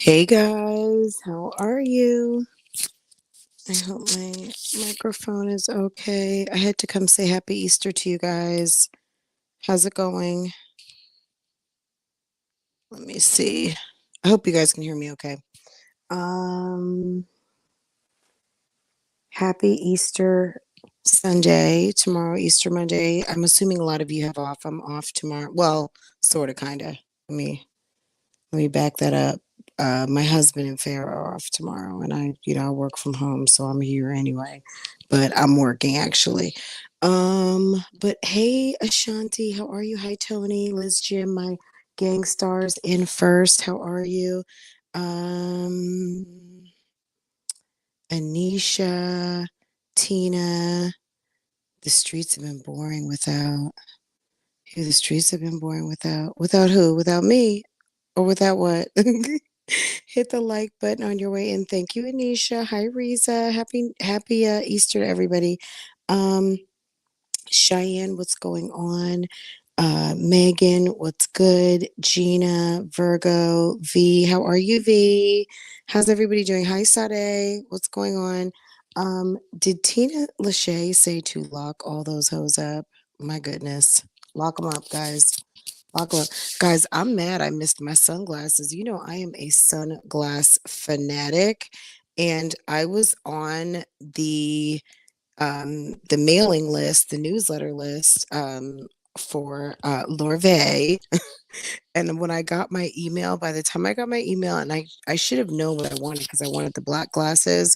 Hey guys, how are you? I hope my microphone is okay. I had to come say happy Easter to you guys. How's it going? Let me see. I hope you guys can hear me okay. Um, Happy Easter Sunday. Tomorrow, Easter Monday. I'm assuming a lot of you have off. I'm off tomorrow. Well, sort of, kind of. Let me back that up. My husband and Farah are off tomorrow, and I work from home, so I'm here anyway. But I'm working actually. But hey, Ashanti, how are you? Hi, Tony, Liz, Jim, my gang stars in first. How are you? Um, Anisha, Tina. The streets have been boring without who? The streets have been boring without who? Without me, or without what? Hit the like button on your way in. Thank you, Anisha. Hi, Riza. Happy Easter to everybody. Um, Cheyenne, what's going on? Megan, what's good? Gina, Virgo, V, how are you, V? How's everybody doing? Hi, Sade. What's going on? Did Tina Lachey say to lock all those hoes up? My goodness. Lock them up, guys. Lock 'em up. Guys, I'm mad I missed my sunglasses. You know, I am a sunglass fanatic, and I was on the mailing list, the newsletter list, for Lorvay. And when I got my email, by the time I got my email, and I should have known what I wanted because I wanted the black glasses.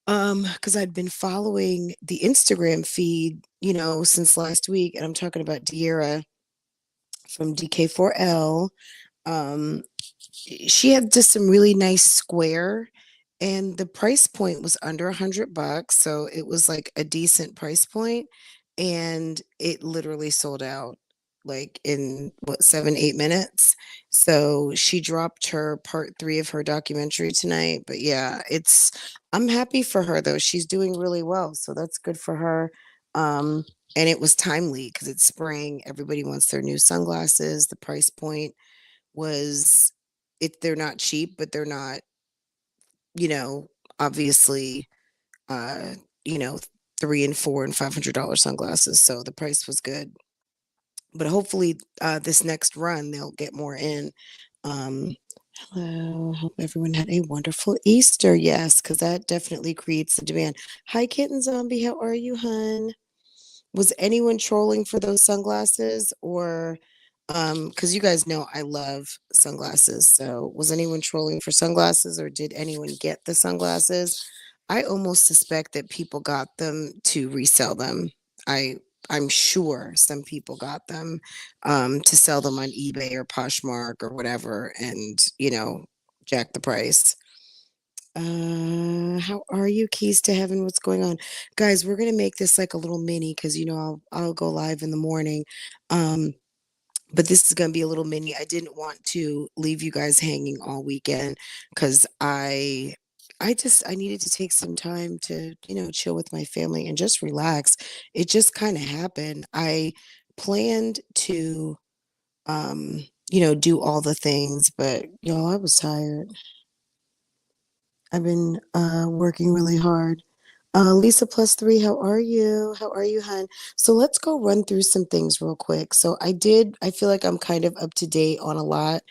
Because I'd been following the Instagram feed, since last week, and I'm talking about De'Ara from DK4L. Um, she had just some really nice square, and the price point was under $100, so it was like a decent price point, and it literally sold out like in what, 7-8 minutes. So she dropped her part 3 of her documentary tonight. But yeah, I'm happy for her though. She's doing really well, so that's good for her. And it was timely because it's spring. Everybody wants their new sunglasses. The price point was, if they're not cheap, but they're not, you know, obviously, uh, you know, $3 and $4 and $500 sunglasses. So the price was good. But hopefully, this next run they'll get more in. Um, Hello, hope everyone had a wonderful Easter. Yes, because that definitely creates the demand. Hi, Kitten Zombie. How are you, hun? Was anyone trolling for those sunglasses, or because you guys know I love sunglasses. So was anyone trolling for sunglasses, or did anyone get the sunglasses? I almost suspect that people got them to resell them. I I'm sure some people got them to sell them on eBay or Poshmark or whatever, and jack the price. How are you, Keys to Heaven? What's going on? Guys, we're gonna make this like a little mini because I'll go live in the morning. Um, but this is gonna be a little mini. I didn't want to leave you guys hanging all weekend because I needed to take some time to, chill with my family and just relax. It just kind of happened. I planned to do all the things, but y'all, I was tired. I've been working really hard. Lisa plus three, how are you? How are you, hun? So let's go run through some things real quick. I feel like I'm kind of up to date on a lot.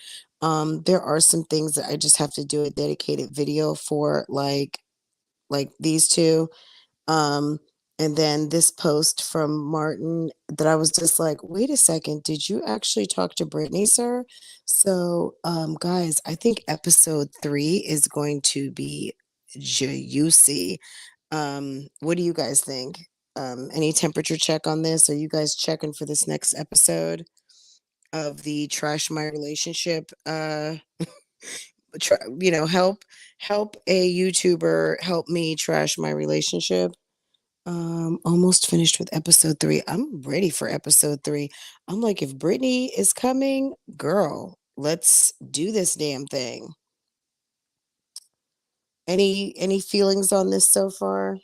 There are some things that I just have to do a dedicated video for, like these two. Um, and then this post from Martin that I was just like, wait a second, did you actually talk to Brittany, sir? So, guys, I think episode three is going to be juicy. What do you guys think? Any temperature check on this? Are you guys checking for this next episode of the Trash My Relationship? Help a YouTuber help me trash my relationship. Almost finished with episode three. I'm ready for episode three. I'm like, if Brittany is coming, girl, let's do this damn thing. Any feelings on this so far?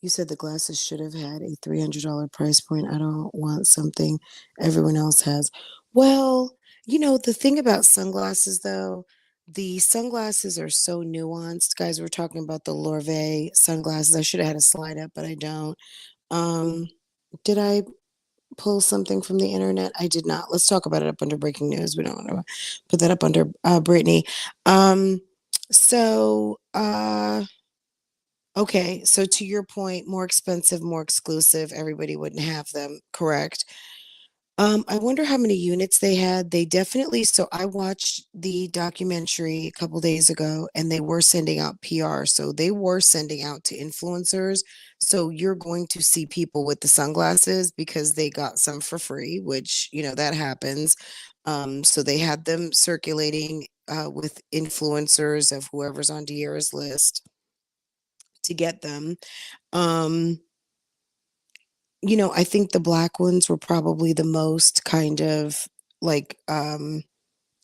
You said the glasses should have had a $300 price point. I don't want something everyone else has. Well, the thing about sunglasses, though, the sunglasses are so nuanced. Guys, we're talking about the Lorvay sunglasses. I should have had a slide up, but I don't. Um, did I pull something from the internet? I did not. Let's talk about it up under breaking news. We don't want to put that up under Brittany. Um, so, okay, so to your point, more expensive, more exclusive, everybody wouldn't have them, correct? I wonder how many units they had. They definitely, so I watched the documentary a couple days ago and they were sending out PR. So they were sending out to influencers. So you're going to see people with the sunglasses because they got some for free, which, that happens. So they had them circulating with influencers of whoever's on Diera's list to get them. Um, I think the black ones were probably the most kind of like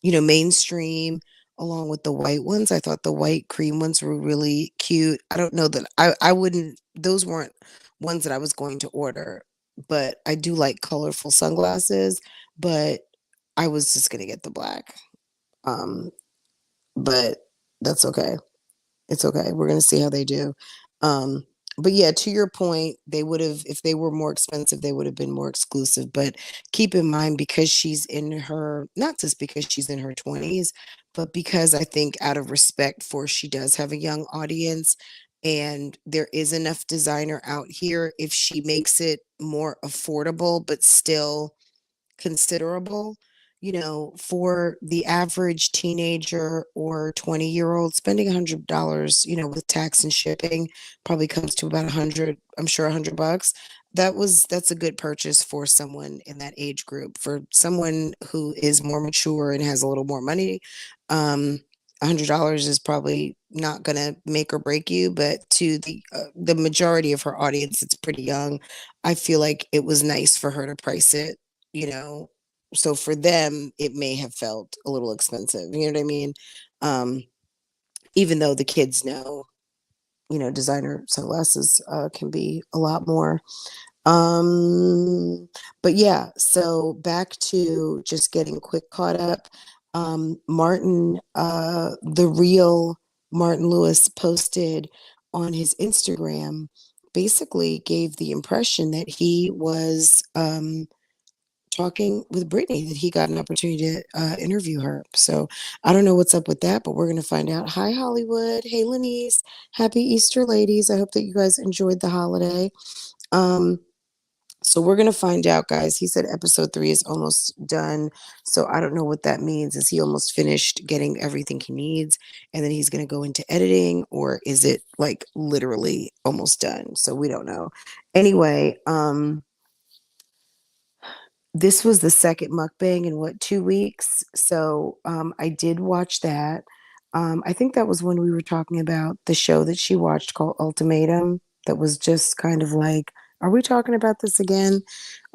mainstream along with the white ones. I thought the white cream ones were really cute. I don't know that I wouldn't those weren't ones that I was going to order, but I do like colorful sunglasses, but I was just gonna get the black. Um, but that's okay. It's okay. We're gonna see how they do. Um, but yeah, to your point, they would have, if they were more expensive, they would have been more exclusive. But keep in mind, because she's in her, not just because she's in her 20s, but because I think out of respect for she does have a young audience and there is enough designer out here, if she makes it more affordable, but still considerable, for the average teenager or 20-year-old, spending $100, with tax and shipping probably comes to about 100, I'm sure $100. That's a good purchase for someone in that age group. For someone who is more mature and has a little more money, $100 is probably not going to make or break you, but to the majority of her audience, it's pretty young. I feel like it was nice for her to price it, you know. So for them, it may have felt a little expensive. You know what I mean? Um, Even though the kids know, designer sunglasses can be a lot more. Um, but yeah, so back to just getting quick caught up. Martin, the real Martin Lewis posted on his Instagram, basically gave the impression that he was talking with Brittany, that he got an opportunity to interview her. So I don't know what's up with that, but we're going to find out. Hi, Hollywood. Hey, Lenise. Happy Easter, ladies. I hope that you guys enjoyed the holiday. Um, so we're going to find out, guys. He said episode three is almost done. So I don't know what that means. Is he almost finished getting everything he needs and then he's going to go into editing, or is it like literally almost done? So we don't know. Anyway, this was the second mukbang in what, 2 weeks? So I did watch that. I think that was when we were talking about the show that she watched called Ultimatum. That was just kind of like, are we talking about this again?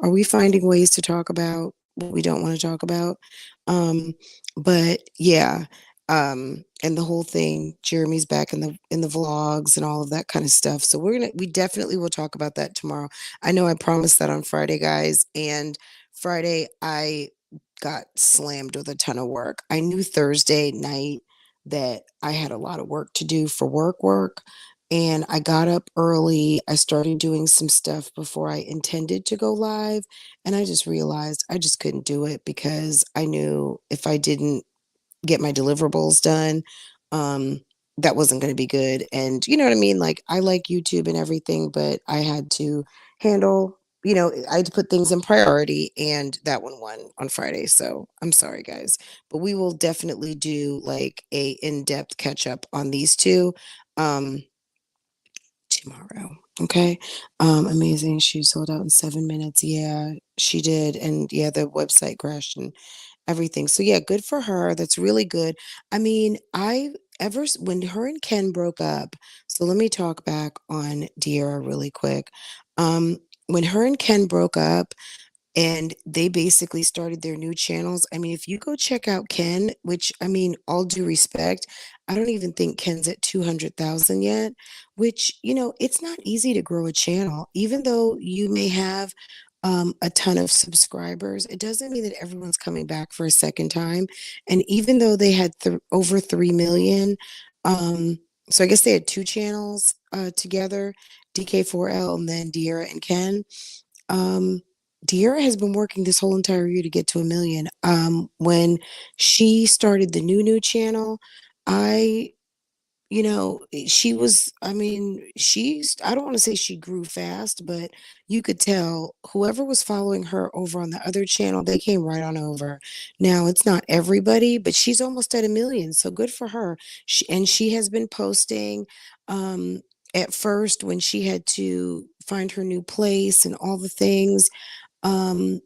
Are we finding ways to talk about what we don't want to talk about? Um, but yeah, and the whole thing, Jeremy's back in the vlogs and all of that kind of stuff. So we definitely will talk about that tomorrow. I know I promised that on Friday, guys, and Friday, I got slammed with a ton of work. I knew Thursday night that I had a lot of work to do for work. And I got up early. I started doing some stuff before I intended to go live. And I just realized I just couldn't do it because I knew if I didn't get my deliverables done, um, that wasn't going to be good. And you know what I mean? Like, I like YouTube and everything, but I had to handle, I had to put things in priority, and that one won on Friday. So I'm sorry, guys, but we will definitely do like a in-depth catch up on these two. Um, Tomorrow. Okay. Amazing. She sold out in 7 minutes. Yeah, she did. And yeah, the website crashed and everything. So yeah, good for her. That's really good. I mean, when her and Ken broke up, so let me talk back on De'Ara really quick. When her and Ken broke up, and they basically started their new channels. I mean, if you go check out Ken, which I mean, all due respect, I don't even think Ken's at 200,000 yet, which, it's not easy to grow a channel. Even though you may have a ton of subscribers, it doesn't mean that everyone's coming back for a second time. And even though they had over 3 million, so I guess they had two channels together, DK4L and then De'Ara and Ken. um, De'Ara has been working this whole entire year to get to 1 million. When she started the new channel, I, she was, I mean, I don't want to say she grew fast, but you could tell whoever was following her over on the other channel, they came right on over. Now, it's not everybody, but she's almost at 1 million. So good for her. And she has been posting. Um, at first, when she had to find her new place and all the things,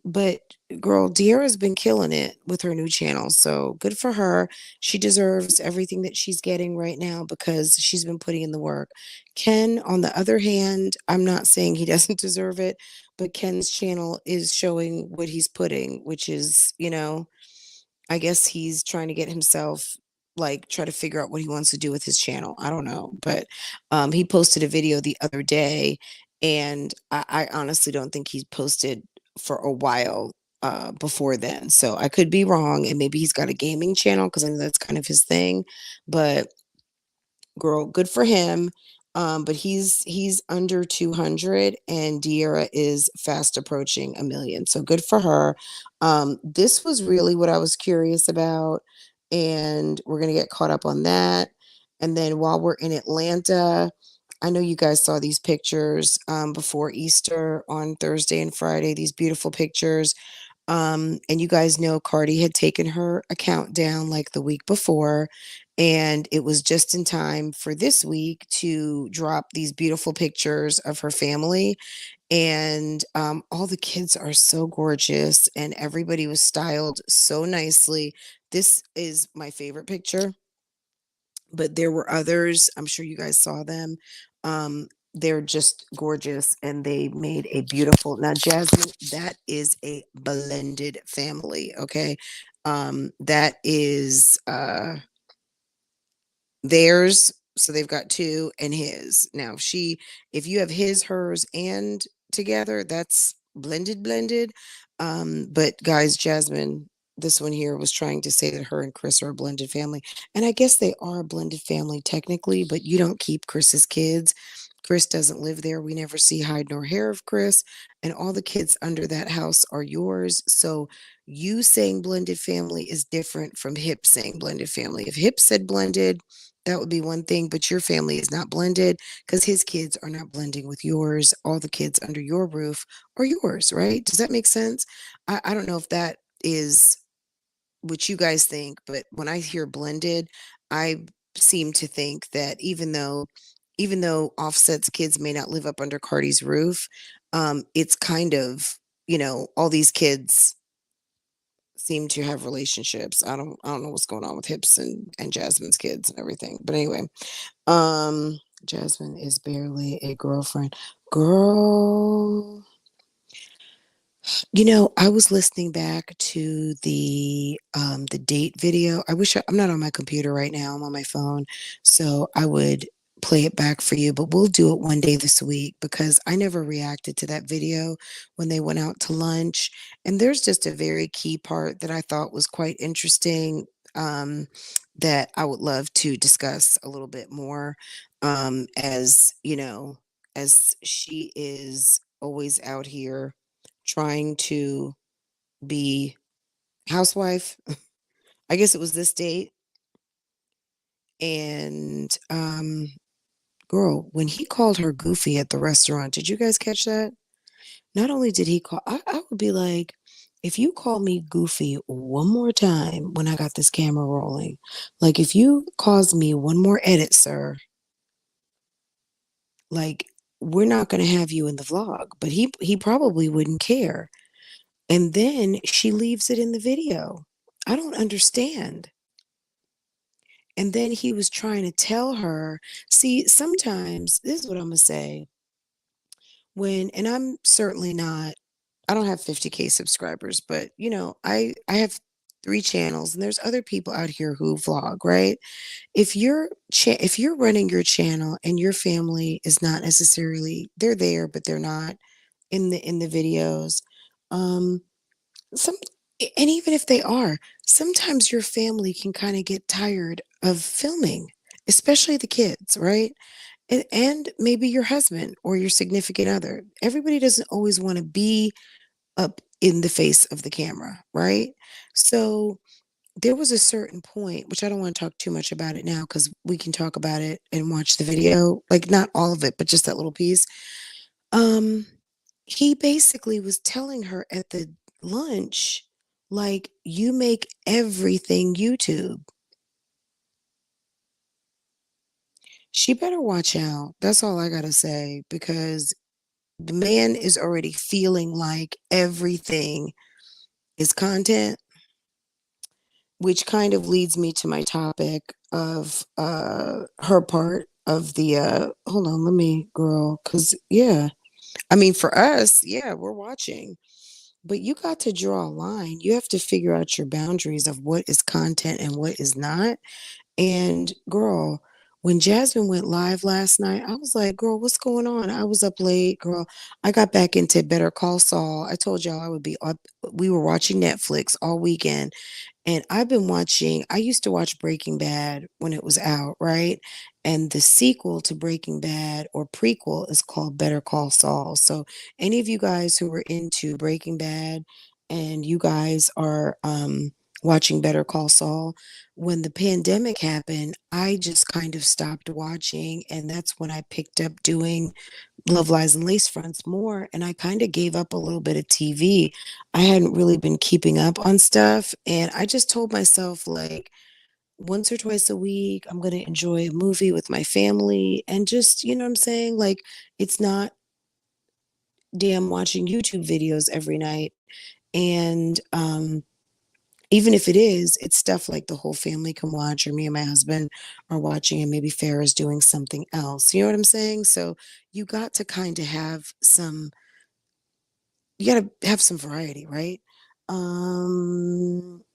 but girl, De'Ara's been killing it with her new channel. So good for her. She deserves everything that she's getting right now because she's been putting in the work. Ken, on the other hand, I'm not saying he doesn't deserve it, but Ken's channel is showing what he's putting, which is, I guess he's trying to get himself, like, try to figure out what he wants to do with his channel. I don't know, but he posted a video the other day, and I honestly don't think he's posted for a while before then. So I could be wrong, and maybe he's got a gaming channel because I know that's kind of his thing. But girl, good for him. But he's under 200, and De'Ara is fast approaching 1 million. So good for her. This was really what I was curious about, and we're gonna get caught up on that. And then while we're in Atlanta, I know you guys saw these pictures before Easter on Thursday and Friday, these beautiful pictures. And you guys know Cardi had taken her account down like the week before, and it was just in time for this week to drop these beautiful pictures of her family. And all the kids are so gorgeous, and everybody was styled so nicely. This is my favorite picture, but there were others. I'm sure you guys saw them. They're just gorgeous, and they made a beautiful. Now, Jasmine, that is a blended family. Okay. That is theirs. So they've got two and his. Now, if you have his, hers, and together, that's blended. But guys, Jasmine, this one here was trying to say that her and Chris are a blended family. And I guess they are a blended family technically, but you don't keep Chris's kids. Chris doesn't live there. We never see hide nor hair of Chris. And all the kids under that house are yours. So you saying blended family is different from Hip saying blended family. If Hip said blended, that would be one thing, but your family is not blended because his kids are not blending with yours. All the kids under your roof are yours, right? Does that make sense? I don't know if that is what you guys think, but when I hear blended, I seem to think that even though Offset's kids may not live up under Cardi's roof, it's kind of, all these kids seem to have relationships. I don't know what's going on with Hips and Jasmine's kids and everything. But anyway, Jasmine is barely a girlfriend. Girl, I was listening back to the date video. I'm not on my computer right now. I'm on my phone. So I would play it back for you, but we'll do it one day this week because I never reacted to that video when they went out to lunch. And there's just a very key part that I thought was quite interesting. that I would love to discuss a little bit more, as you know, as she is always out here trying to be housewife. I guess it was this date. And girl, when he called her goofy at the restaurant, did you guys catch that? Not only did he call, I would be like, if you call me goofy one more time when I got this camera rolling, like if you cause me one more edit, sir, like we're not gonna have you in the vlog. But he probably wouldn't care. And then she leaves it in the video. I don't understand. And then he was trying to tell her, see, sometimes this is what I'm gonna say. And I'm certainly not, I don't have 50K subscribers, but I have 3 channels and there's other people out here who vlog, right? If you're running your channel and your family is not necessarily, they're there, but they're not in the videos. Um, some and even if they are, sometimes your family can kind of get tired of filming, especially the kids, right? And maybe your husband or your significant other. Everybody doesn't always want to be up in the face of the camera, right? So there was a certain point, which I don't want to talk too much about it now because we can talk about it and watch the video, like not all of it, but just that little piece. Um, he basically was telling her at the lunch, like, you make everything YouTube. She better watch out. That's all I gotta say, because the man is already feeling like everything is content, which kind of leads me to my topic of her part of the hold on, let me girl, because yeah, I mean for us, yeah, we're watching. But you got to draw a line. You have to figure out your boundaries of what is content and what is not. And girl, when Jasmine went live last night, I was like, girl, what's going on? I was up late, girl. I got back into Better Call Saul. I told y'all I would be up. We were watching Netflix all weekend. And I used to watch Breaking Bad when it was out, right? And the sequel to Breaking Bad, or prequel, is called Better Call Saul. So any of you guys who were into Breaking Bad and you guys are watching Better Call Saul, when the pandemic happened, I just kind of stopped watching. And that's when I picked up doing Love Lies and Lace Fronts more, and I kind of gave up a little bit of TV. I hadn't really been keeping up on stuff, and I just told myself like once or twice a week I'm going to enjoy a movie with my family and just, you know what I'm saying? Like it's not damn watching YouTube videos every night. And even if it is, it's stuff like the whole family can watch, or me and my husband are watching, and maybe Farrah's doing something else. You know what I'm saying? So you got to kind of have some you gotta have some variety, right?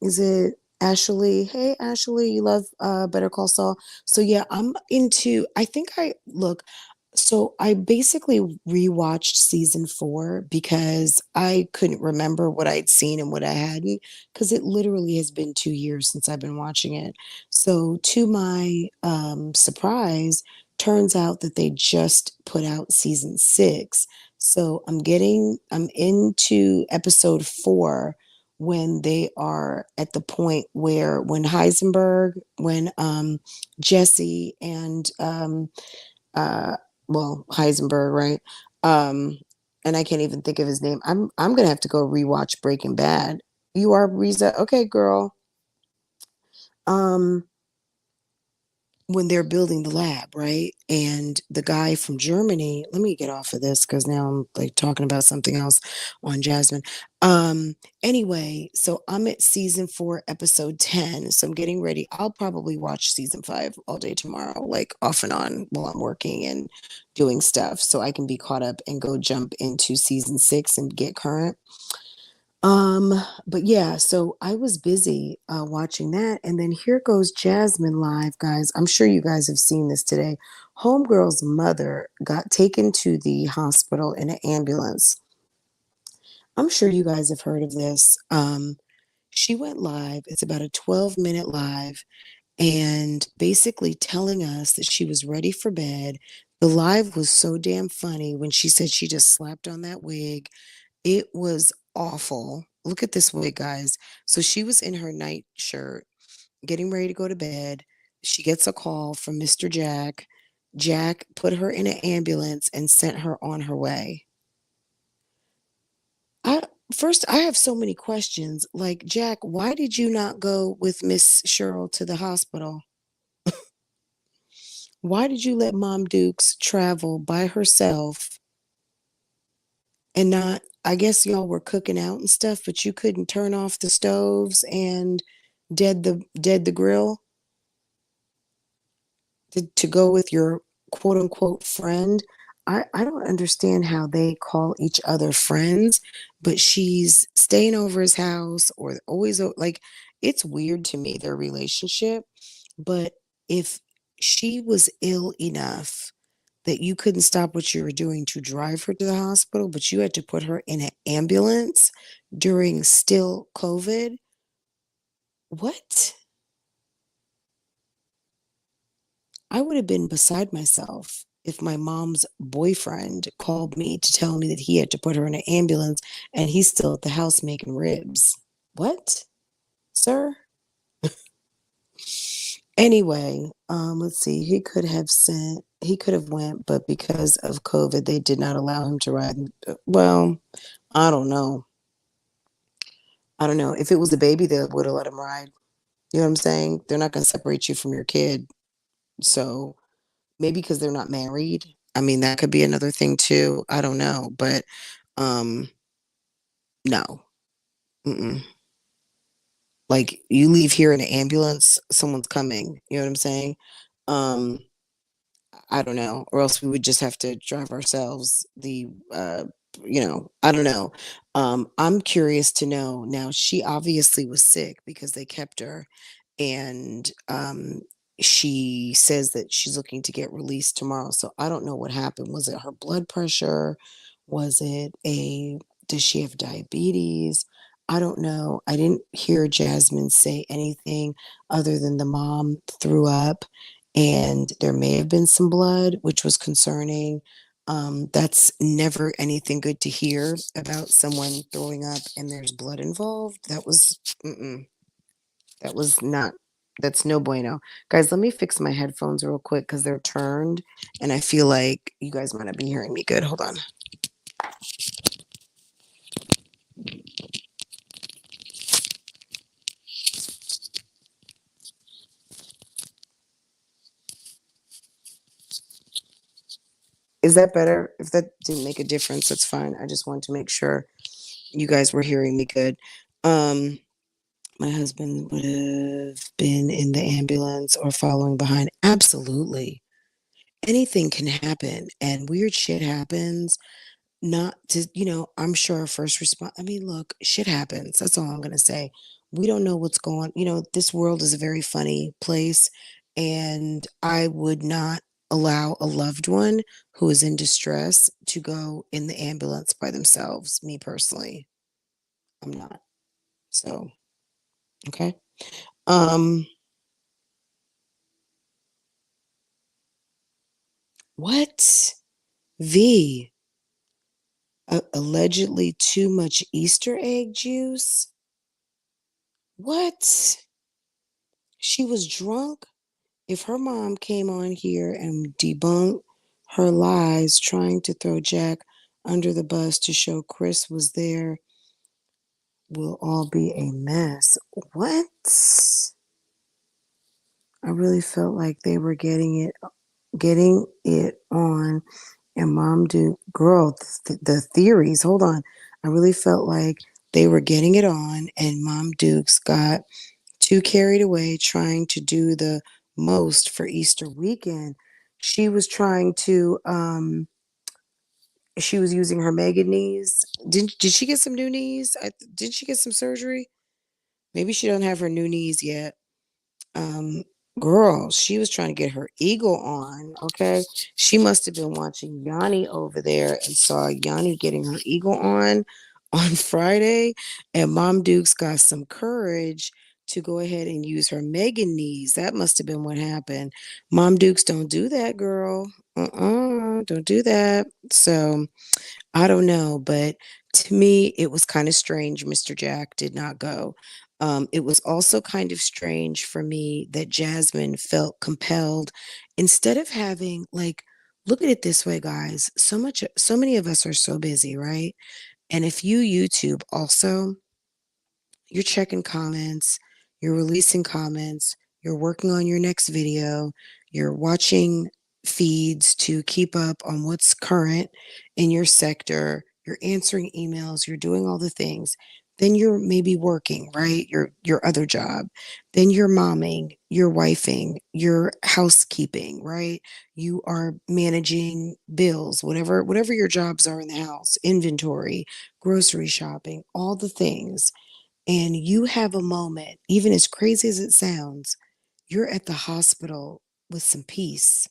Is it Ashley? Hey, Ashley, you love Better Call Saul. So yeah, I think I look, so I basically rewatched season 4 because I couldn't remember what I'd seen and what I hadn't, because it literally has been 2 years since I've been watching it. So to my surprise, turns out that they just put out season 6. So I'm into episode 4, when they are at the point where when Jesse and uh Heisenberg, right? Um and I can't even think of his name. I'm gonna have to go rewatch Breaking Bad. You are Riza? Okay, girl. Um when they're building the lab, right? And the guy from Germany, let me get off of this because now I'm like talking about something else on Jasmine. Anyway, so I'm at season 4, episode 10. So I'm getting ready. I'll probably watch season 5 all day tomorrow, like off and on while I'm working and doing stuff so I can be caught up and go jump into season 6 and get current. Um, but yeah, so I was busy watching that, and then here goes Jasmine live, guys. I'm sure you guys have seen this today. Homegirl's mother got taken to the hospital in an ambulance. I'm sure you guys have heard of this. She went live. It's about a 12-minute live, and basically telling us that she was ready for bed. The live was so damn funny when she said she just slapped on that wig. It was awful. Look at this wig, guys. So she was in her night shirt, getting ready to go to bed. She gets a call from Mr. Jack. Jack put her in an ambulance and sent her on her way. I First, I have so many questions. Like, Jack, why did you not go with Miss Cheryl to the hospital? Why did you let Mom Dukes travel by herself and not, I guess y'all were cooking out and stuff, but you couldn't turn off the stoves and dead the grill to go with your quote unquote friend. I don't understand how they call each other friends, but she's staying over his house or always like, it's weird to me, their relationship. But if she was ill enough that you couldn't stop what you were doing to drive her to the hospital, but you had to put her in an ambulance during still COVID. What? I would have been beside myself if my mom's boyfriend called me to tell me that he had to put her in an ambulance and he's still at the house making ribs. What, sir? Anyway, let's see. He could have went, but because of COVID, they did not allow him to ride. Well, I don't know. I don't know. If it was a baby, they would have let him ride. You know what I'm saying? They're not going to separate you from your kid. So maybe because they're not married. I mean, that could be another thing too. I don't know, but um, no. Mm-mm. Like, you leave here in an ambulance, someone's coming. You know what I'm saying? Um, I don't know, or else we would just have to drive ourselves. I don't know. I'm curious to know now. She obviously was sick because they kept her, and she says that she's looking to get released tomorrow. So I don't know what happened. Was it her blood pressure? Was it a, does she have diabetes? I don't know. I didn't hear Jasmine say anything other than the mom threw up and there may have been some blood, which was concerning. That's never anything good to hear about someone throwing up and there's blood involved. That was not, that's no bueno. Guys, let me fix my headphones real quick because they're turned and I feel like you guys might not be hearing me good. Hold on. Is that better? If that didn't make a difference, that's fine. I just wanted to make sure you guys were hearing me good. Um, my husband would have been in the ambulance or following behind. Absolutely. Anything can happen and weird shit happens. Not to, I'm sure our first response, I mean, look, shit happens. That's all I'm going to say. We don't know what's going, this world is a very funny place. And I would not allow a loved one who is in distress to go in the ambulance by themselves. Me personally, I'm not. So, okay. Um, what? V, allegedly too much Easter egg juice? What? She was drunk? If her mom came on here and debunked her lies, trying to throw Jack under the bus to show Chris was there, will all be a mess. What? I really felt like they were getting it on. And Mom Duke, girl, the theories. Hold on. I really felt like they were getting it on, and Mom Dukes got too carried away trying to do the most for Easter weekend. She was trying to she was using her mega knees. Did she get some new knees? Did she get some surgery? Maybe she don't have her new knees yet. Um Girl, she was trying to get her eagle on, okay? She must have been watching Yanni over there and saw Yanni getting her eagle on. on Friday, and Mom Dukes got some courage to go ahead and use her Megan knees. That must have been what happened. Mom Dukes don't do that, girl. Don't do that. So I don't know, but to me, it was kind of strange Mr. Jack did not go. It was also kind of strange for me that Jasmine felt compelled instead of having like, look at it this way, guys. So many of us are so busy, right? And if you YouTube also, you're checking comments, you're releasing comments, you're working on your next video, you're watching feeds to keep up on what's current in your sector, you're answering emails, you're doing all the things. Then you're maybe working, right? Your other job. Then you're momming, you're wifing, you're housekeeping, right? You are managing bills, whatever your jobs are in the house, inventory, grocery shopping, all the things, and you have a moment, even as crazy as it sounds, you're at the hospital with some peace.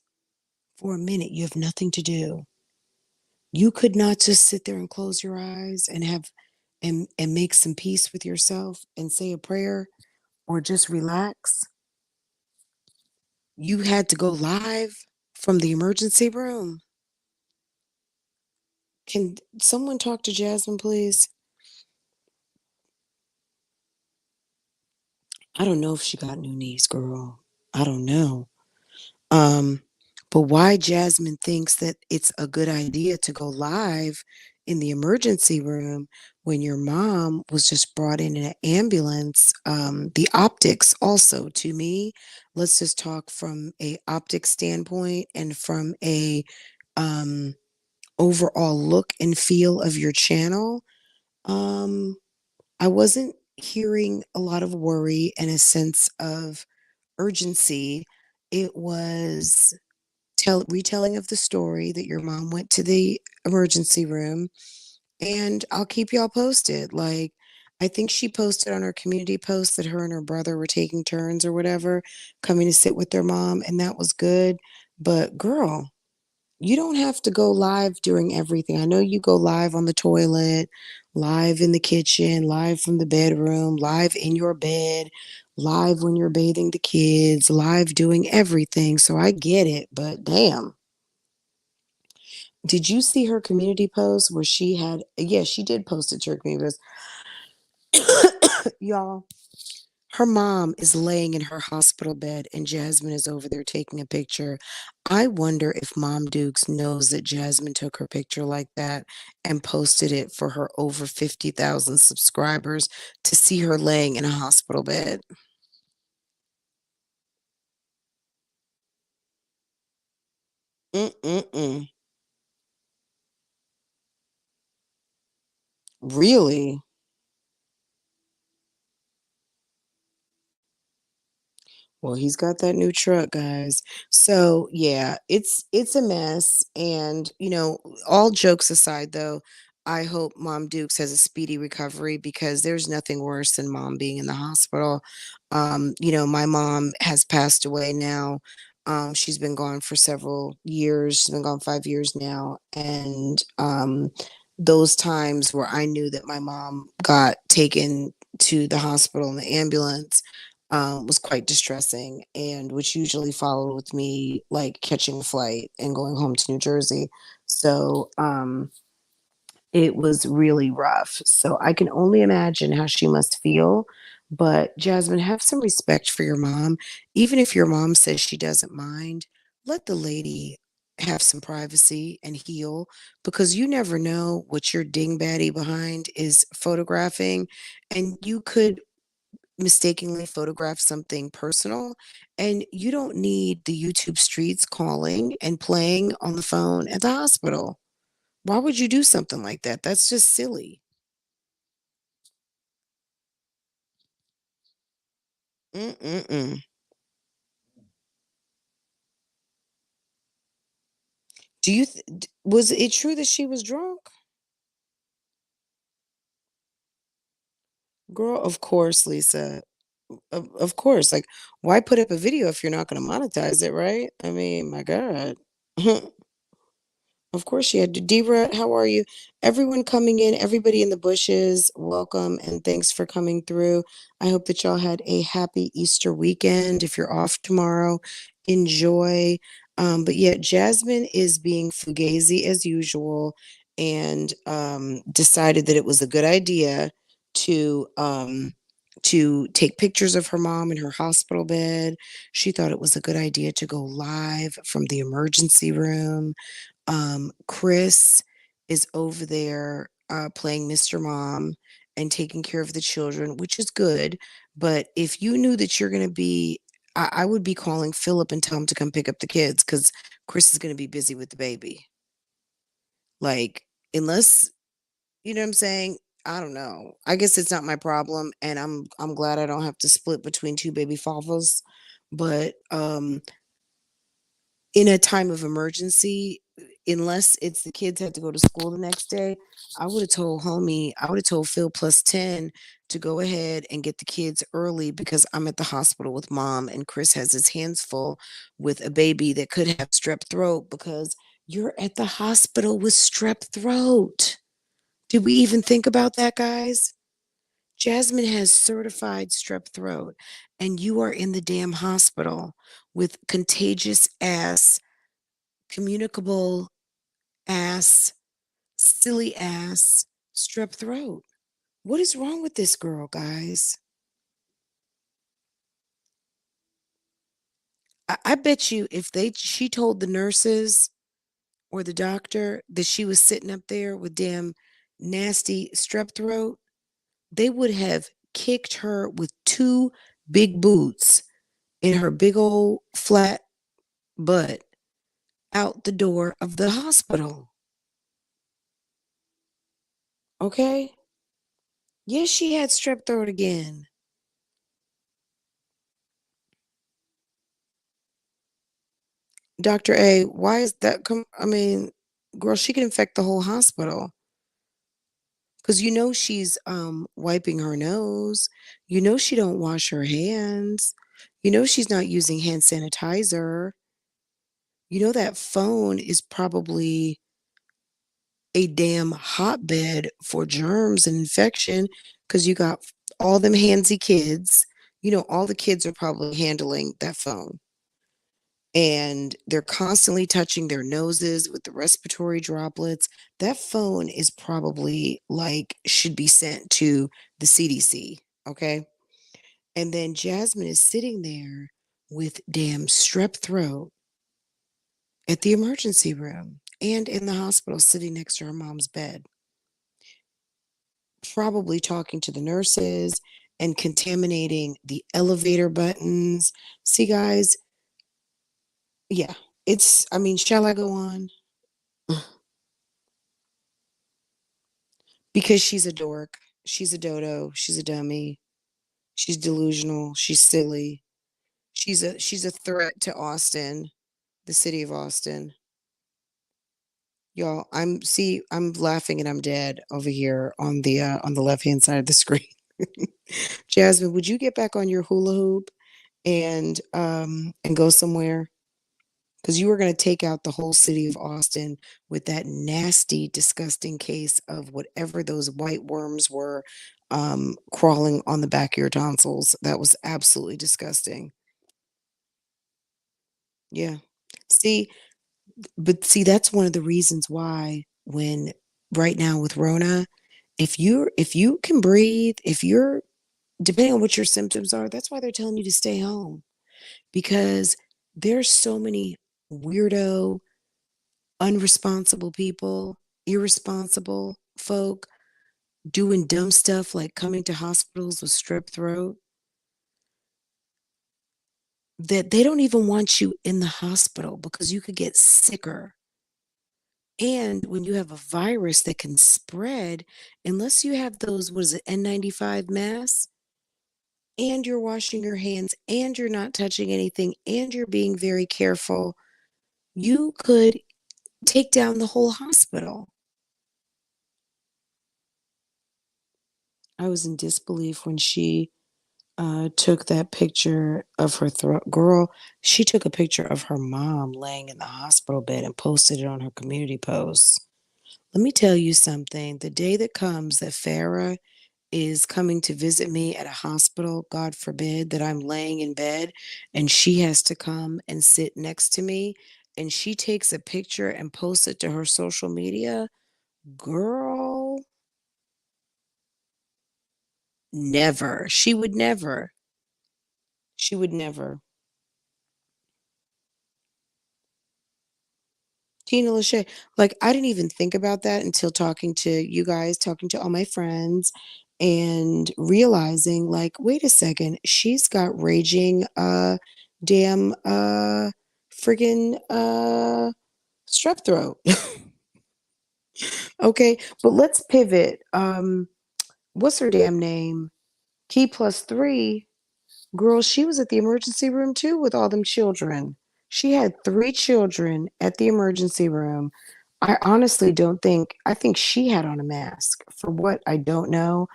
For a minute, you have nothing to do. You could not just sit there and close your eyes and have and make some peace with yourself and say a prayer or just relax. You had to go live from the emergency room. Can someone talk to Jasmine, please? I don't know if she got new knees, girl. I don't know. Um, but why Jasmine thinks that it's a good idea to go live in the emergency room when your mom was just brought in an ambulance. The optics also to me, let's just talk from a optic standpoint and from a um overall look and feel of your channel. Um, I wasn't hearing a lot of worry and a sense of urgency. It was retelling of the story that your mom went to the emergency room, and I'll keep y'all posted. Like, I think she posted on her community post that her and her brother were taking turns or whatever, coming to sit with their mom, and that was good. But girl, you don't have to go live during everything. I know you go live on the toilet, live in the kitchen, live from the bedroom, live in your bed, live when you're bathing the kids, live doing everything. So I get it, but damn. Did you see her community post where she had, yeah, she did post it to her community post. Y'all, her mom is laying in her hospital bed and Jasmine is over there taking a picture. I wonder if Mom Dukes knows that Jasmine took her picture like that and posted it for her over 50,000 subscribers to see her laying in a hospital bed. Mm-mm-mm. Really? Well, he's got that new truck, guys. So, yeah, it's a mess, and, all jokes aside though, I hope Mom Dukes has a speedy recovery because there's nothing worse than mom being in the hospital. My mom has passed away now. She's been gone for several years. She's been gone 5 years now, and those times where I knew that my mom got taken to the hospital in the ambulance was quite distressing, and which usually followed with me like catching a flight and going home to New Jersey. So it was really rough. So I can only imagine how she must feel. But Jasmine, have some respect for your mom. Even if your mom says she doesn't mind, let the lady have some privacy and heal, because you never know what your dingbatty behind is photographing, and you could mistakenly photograph something personal, and you don't need the YouTube streets calling and playing on the phone at the hospital. Why would you do something like that? That's just silly. Mm-mm-mm. Was it true that she was drunk? Girl, of course, Lisa. Of course. Like, why put up a video if you're not going to monetize it, right? I mean, my God. Of course she had. Debra, how are you? Everyone coming in, everybody in the bushes, welcome and thanks for coming through. I hope that y'all had a happy Easter weekend. If you're off tomorrow, enjoy. But yeah, Jasmine is being fugazi as usual and decided that it was a good idea to take pictures of her mom in her hospital bed. She thought it was a good idea to go live from the emergency room. Chris is over there playing Mr. Mom and taking care of the children, which is good. But if you knew that you're going to be, I would be calling Philip and tell him to come pick up the kids because Chris is going to be busy with the baby. Like, unless, you know what I'm saying? I don't know. I guess it's not my problem, and I'm glad I don't have to split between two baby fathers. But in a time of emergency, unless it's the kids had to go to school the next day, I would have told Phil plus 10 to go ahead and get the kids early because I'm at the hospital with mom and Chris has his hands full with a baby that could have strep throat because you're at the hospital with strep throat. Did we even think about that, guys? Jasmine has certified strep throat, and you are in the damn hospital with contagious ass communicable ass, silly ass strep throat. What is wrong with this girl, guys? I bet you if she told the nurses or the doctor that she was sitting up there with damn nasty strep throat, they would have kicked her with two big boots in her big old flat butt out the door of the hospital. Okay? Yes, she had strep throat again. Dr. A, why is that I mean, girl, she could infect the whole hospital. Cause you know she's wiping her nose. You know she don't wash her hands. You know she's not using hand sanitizer. You know that phone is probably a damn hotbed for germs and infection because you got all them handsy kids. You know, all the kids are probably handling that phone. And they're constantly touching their noses with the respiratory droplets. That phone is probably like should be sent to the CDC, okay? And then Jasmine is sitting there with damn strep throat at the emergency room and in the hospital sitting next to her mom's bed, probably talking to the nurses and contaminating the elevator buttons. See, guys, yeah, I mean, shall I go on? Because she's a dork. She's a dodo. She's a dummy. She's delusional. She's silly. She's a threat to Austin, the city of Austin. Y'all, I'm laughing and I'm dead over here on the left-hand side of the screen. Jasmine, would you get back on your hula hoop and go somewhere? Because you were going to take out the whole city of Austin with that nasty, disgusting case of whatever those white worms were crawling on the back of your tonsils. That was absolutely disgusting. Yeah. See, but see, that's one of the reasons why when right now with Rona, if you can breathe, if you're depending on what your symptoms are, that's why they're telling you to stay home because there's so many weirdo unresponsible people, irresponsible folk doing dumb stuff like coming to hospitals with strep throat that they don't even want you in the hospital because you could get sicker. And when you have a virus that can spread, unless you have those, what is it, N95 masks, and you're washing your hands and you're not touching anything and you're being very careful, you could take down the whole hospital. I was in disbelief when she took that picture of her throat. Girl, she took a picture of her mom laying in the hospital bed and posted it on her community post. Let me tell you something. The day that comes that Farah is coming to visit me at a hospital, God forbid that I'm laying in bed and she has to come and sit next to me and she takes a picture and posts it to her social media, girl, never. She would never. She would never. Tina Lachey. Like, I didn't even think about that until talking to you guys, talking to all my friends, and realizing, like, wait a second, she's got raging, damn, friggin', strep throat. Okay, but let's pivot. What's her damn name? Key plus three. Girl, she was at the emergency room too with all them children. She had 3 children at the emergency room. I honestly don't think I think she had on a mask. For what, I don't know.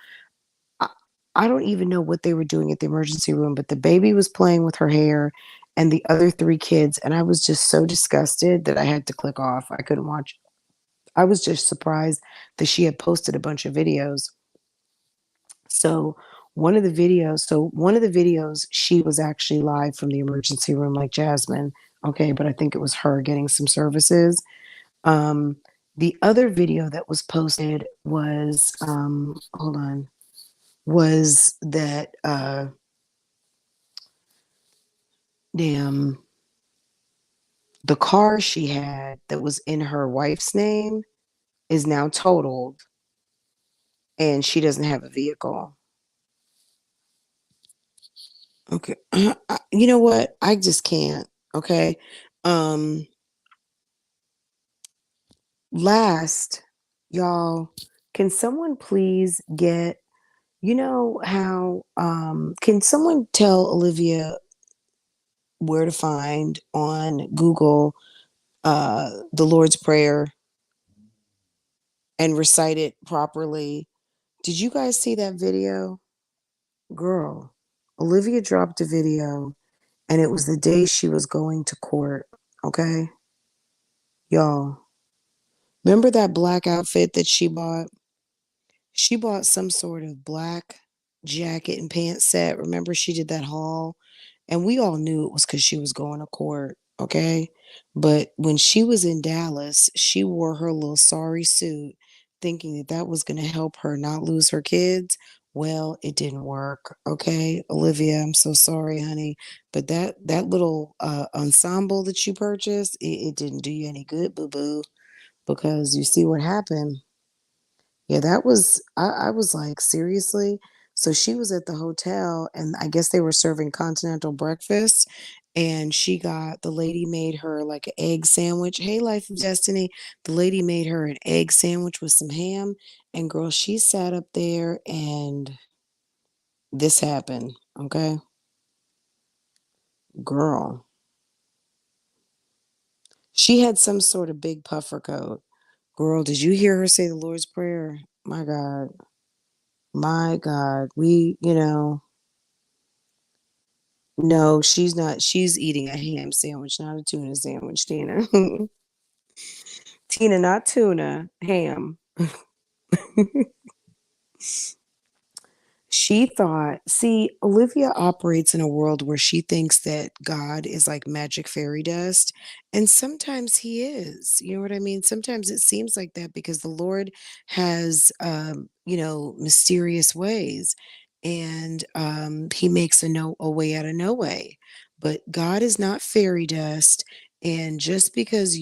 I I don't even know what they were doing at the emergency room, but the baby was playing with her hair and the other 3 kids, and I was just so disgusted that I had to click off. I couldn't watch. I was just surprised that she had posted a bunch of videos. So one of the videos, she was actually live from the emergency room like Jasmine, okay, but I think it was her getting some services. Um, the other video that was posted was, hold on, was that, damn, the car she had that was in her wife's name is now totaled, and she doesn't have a vehicle. Okay, you know what? I just can't, okay? Um Last, y'all, can someone please get, you know how, can someone tell Olivia where to find on Google the Lord's Prayer and recite it properly? Did you guys see that video? Girl, Olivia dropped a video and it was the day she was going to court. Okay, y'all, remember that black outfit that she bought? She bought some sort of black jacket and pants set. Remember, she did that haul, and we all knew it was because she was going to court, okay? But when she was in Dallas, she wore her little sorry suit, thinking that that was going to help her not lose her kids. Well, it didn't work, okay? Olivia, I'm so sorry, honey, but that little ensemble that you purchased, it didn't do you any good, boo boo, because you see what happened. Yeah, that was I was like, "Seriously?" So she was at the hotel, and I guess they were serving continental breakfast, and she got the lady made her, like, an egg sandwich. Hey, Life of Destiny. The lady made her an egg sandwich with some ham, and girl, she sat up there and this happened, okay? Girl. She had some sort of big puffer coat. Girl, did you hear her say the Lord's Prayer? My God. My God. No, she's not. She's eating a ham sandwich, not a tuna sandwich, Tina. Tina, not tuna, ham. She thought, see, Olivia operates in a world where she thinks that God is like magic fairy dust. And sometimes he is. You know what I mean? Sometimes it seems like that because the Lord has, mysterious ways. And he makes a way out of no way. But God is not fairy dust. And just because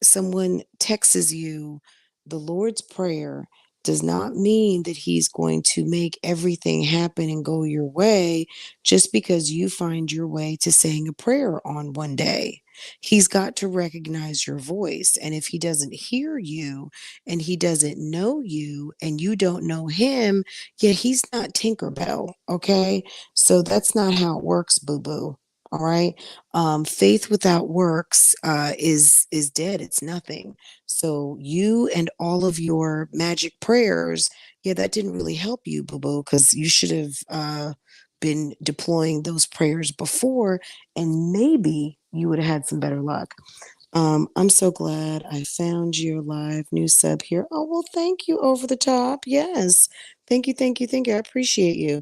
someone texts you the Lord's Prayer does not mean that he's going to make everything happen and go your way just because you find your way to saying a prayer on one day. He's got to recognize your voice. And if he doesn't hear you and he doesn't know you and you don't know him, yeah, he's not Tinkerbell. Okay. So that's not how it works, boo boo. All right. Faith without works is dead. It's nothing. So you and all of your magic prayers, yeah, that didn't really help you, boo boo, because you should have been deploying those prayers before, and maybe you would have had some better luck. I'm so glad I found your live new sub here. Oh, well, thank you, Over the Top. Yes. Thank you, thank you, thank you. I appreciate you.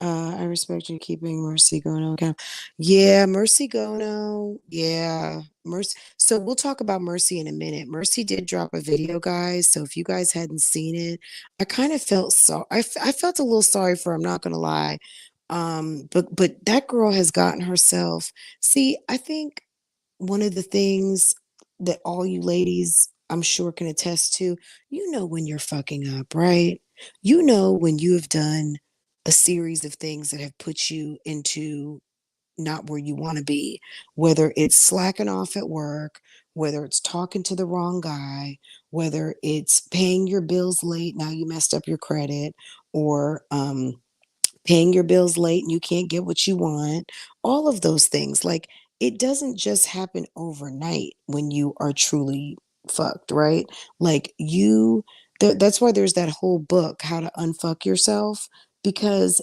I respect you keeping Mercy Gono account. Yeah, Mercy Gono. Yeah, Mercy. So we'll talk about Mercy in a minute. Mercy did drop a video, guys. So if you guys hadn't seen it, I kind of felt so. I felt a little sorry for her, I'm not gonna lie. But that girl has gotten herself. See, I think one of the things that all you ladies, I'm sure, can attest to, you know when you're fucking up, right? You know when you have done a series of things that have put you into not where you want to be, whether it's slacking off at work, whether it's talking to the wrong guy, whether it's paying your bills late, now you messed up your credit, or paying your bills late and you can't get what you want, all of those things. Like, it doesn't just happen overnight when you are truly fucked, right? Like, that's why there's that whole book, How to Unfuck Yourself, because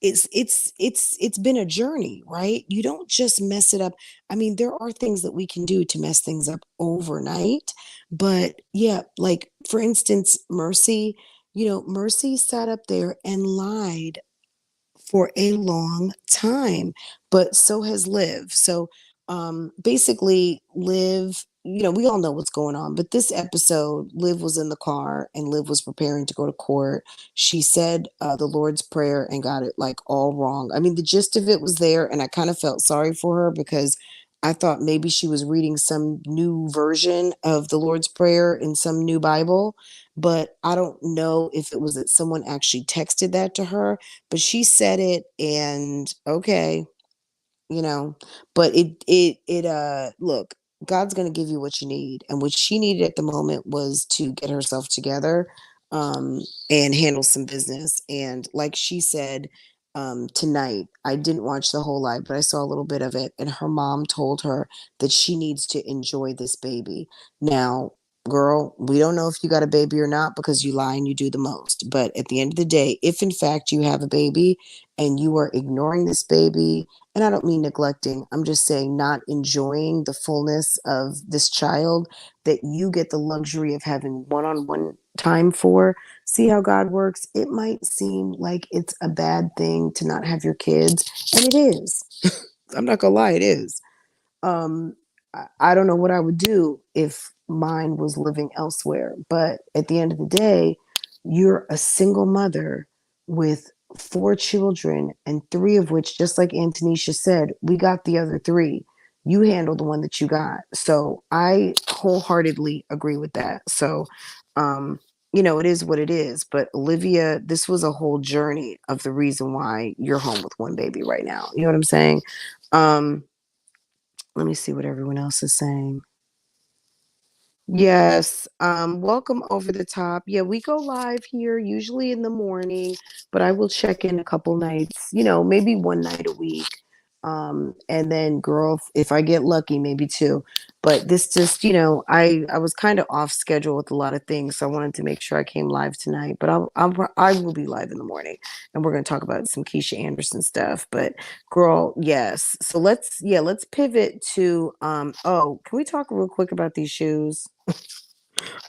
it's been a journey, right? You don't just mess it up. I mean, there are things that we can do to mess things up overnight, but yeah, like for instance, Mercy, Mercy sat up there and lied for a long time, but so has Liv. So basically, Liv, we all know what's going on, but this episode, Liv was in the car and Liv was preparing to go to court. She said the Lord's Prayer and got it like all wrong. I mean, the gist of it was there, and I kind of felt sorry for her because I thought maybe she was reading some new version of the Lord's Prayer in some new Bible, but I don't know if it was that someone actually texted that to her, but she said it, and okay, you know, but look, God's going to give you what you need, and what she needed at the moment was to get herself together, um and handle some business. And like she said, tonight, I didn't watch the whole live, but I saw a little bit of it, and her mom told her that she needs to enjoy this baby. Now, girl, we don't know if you got a baby or not because you lie and you do the most, but at the end of the day, if in fact you have a baby and you are ignoring this baby, and I don't mean neglecting, I'm just saying not enjoying the fullness of this child that you get the luxury of having one-on-one time for. See how God works? It might seem like it's a bad thing to not have your kids, and it is. I'm not gonna lie, it is. um I don't know what I would do if mine was living elsewhere, but at the end of the day, you're a single mother with four children, and three of which, just like Antonisha said, we got the other three. You handle the one that you got. So I wholeheartedly agree with that. So it is what it is. But Olivia, this was a whole journey of the reason why you're home with one baby right now. You know what I'm saying? um let me see what everyone else is saying. Yes. Welcome, Over the Top. Yeah, we go live here usually in the morning, but I will check in a couple nights, maybe one night a week. And then, girl, if I get lucky, maybe two. But this just, I was kind of off schedule with a lot of things, so I wanted to make sure I came live tonight. But I will be live in the morning, and we're going to talk about some Keesha Anderson stuff. But girl, yes. So let's pivot to oh, can we talk real quick about these shoes?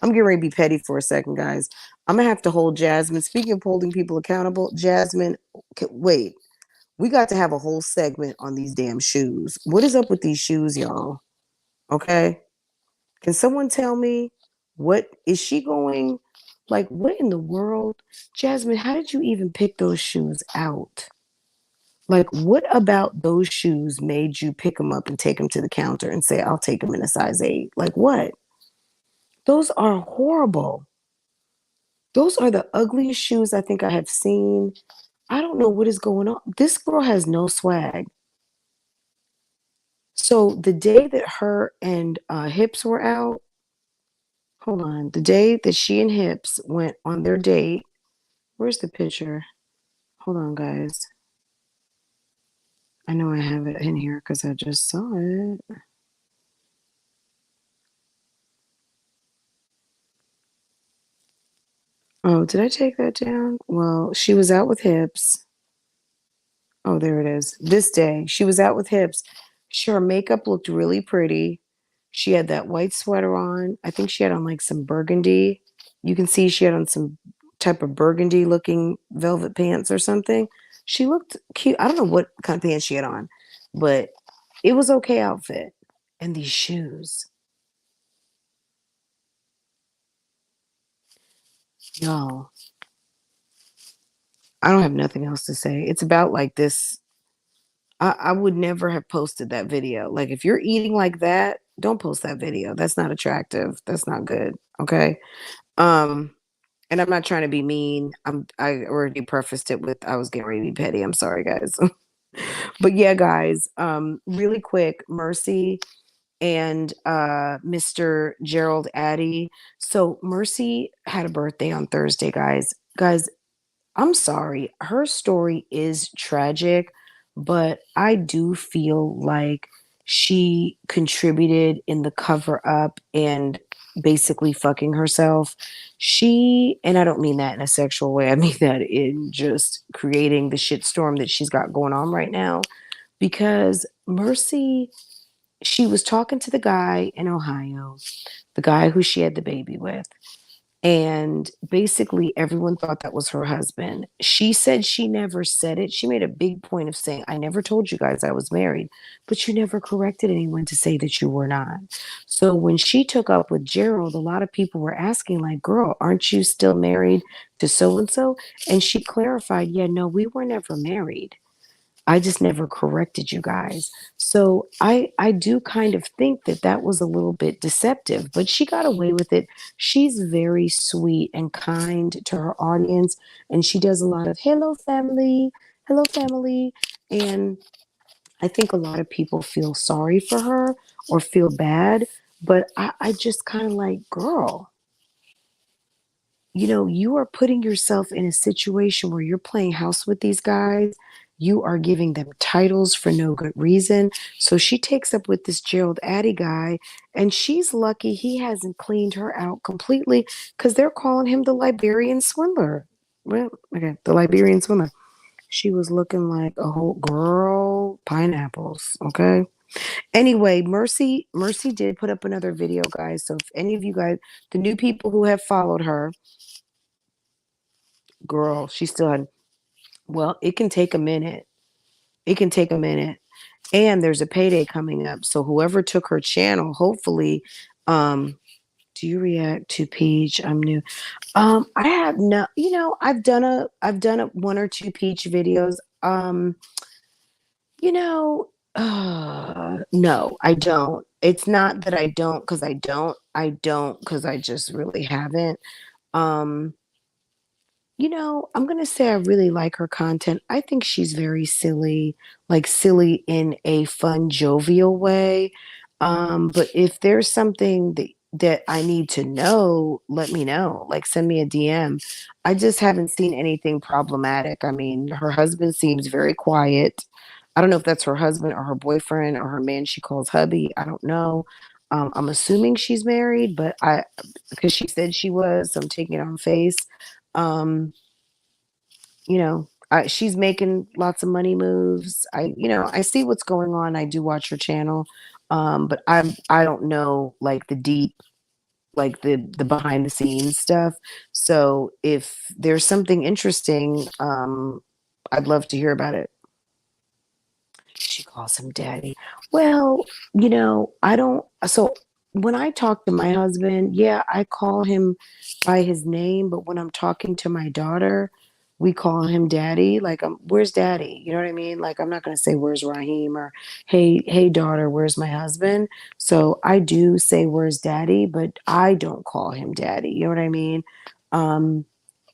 I'm getting ready to be petty for a second, guys. I'm gonna have to hold Jasmine. Speaking of holding people accountable, Jasmine, wait. We got to have a whole segment on these damn shoes. What is up with these shoes, y'all? Okay. Can someone tell me, what is she going? Like, what in the world? Jasmine, how did you even pick those shoes out? Like, what about those shoes made you pick them up and take them to the counter and say, I'll take them in a size 8? Like, what? Those are horrible. Those are the ugliest shoes I think I have seen. I don't know what is going on. This girl has no swag. So the day that her and Hips were out, hold on, the day that she and Hips went on their date, where's the picture? Hold on, guys. I know I have it in here because I just saw it. Oh, did I take that down? Well, she was out with Hips. Oh, there it is. This day, she was out with hips. Her makeup looked really pretty. She had that white sweater on. I think she had on like some burgundy. You can see she had on some type of burgundy looking velvet pants or something. She looked cute. I don't know what kind of pants she had on, but it was okay outfit. And these shoes. Y'all, I don't have nothing else to say. It's about like this. I would never have posted that video. Like, if you're eating like that, don't post that video. That's not attractive. That's not good. Okay. Um, and I'm not trying to be mean. I already prefaced it with I was getting ready to be petty. I'm sorry, guys. But yeah, guys, really quick, Mercy and Mr. Gerald Addy. So Mercy had a birthday on Thursday, guys. Guys, I'm sorry. Her story is tragic, but I do feel like she contributed in the cover up and basically fucking herself. And I don't mean that in a sexual way, I mean that in just creating the shitstorm that she's got going on right now. Because Mercy, she was talking to the guy in Ohio, the guy who she had the baby with. And basically, everyone thought that was her husband. She said she never said it. She made a big point of saying, I never told you guys I was married, but you never corrected anyone to say that you were not. So when she took up with Gerald, a lot of people were asking, like, girl, aren't you still married to so and so? And she clarified, yeah, no, we were never married. I just never corrected you guys. So I do kind of think that that was a little bit deceptive, but she got away with it. She's very sweet and kind to her audience, and she does a lot of hello family, and I think a lot of people feel sorry for her or feel bad, but I just kind of like, girl, you are putting yourself in a situation where you're playing house with these guys. You are giving them titles for no good reason. So she takes up with this Gerald Addy guy, and she's lucky he hasn't cleaned her out completely because they're calling him the Liberian swindler. Well, okay, the Liberian swindler. She was looking like a whole girl, pineapples. Okay. Anyway, Mercy did put up another video, guys. So if any of you guys, the new people who have followed her, girl, she still had, well, it can take a minute. It can take a minute. And there's a payday coming up. So whoever took her channel, hopefully, um, do you react to Peach? I'm new. I have no, I've done a one or two Peach videos. You know, no, I don't. It's not that I don't because I don't. I don't because I just really haven't. Um, I'm going to say I really like her content. I think she's very silly, like silly in a fun, jovial way. But if there's something that I need to know, let me know. Like send me a DM. I just haven't seen anything problematic. I mean, her husband seems very quiet. I don't know if that's her husband or her boyfriend or her man she calls hubby. I don't know. I'm assuming she's married, but because she said she was, so I'm taking it on face. Um, she's making lots of money moves. I see what's going on. I do watch her channel. But I don't know like the deep, like the behind the scenes stuff. So if there's something interesting, I'd love to hear about it. She calls him daddy. Well, I don't. So when I talk to my husband, yeah, I call him by his name. But when I'm talking to my daughter, we call him daddy. Like, where's daddy? You know what I mean? Like, I'm not going to say, where's Raheem or, hey, daughter, where's my husband? So I do say, where's daddy? But I don't call him daddy. You know what I mean? Um,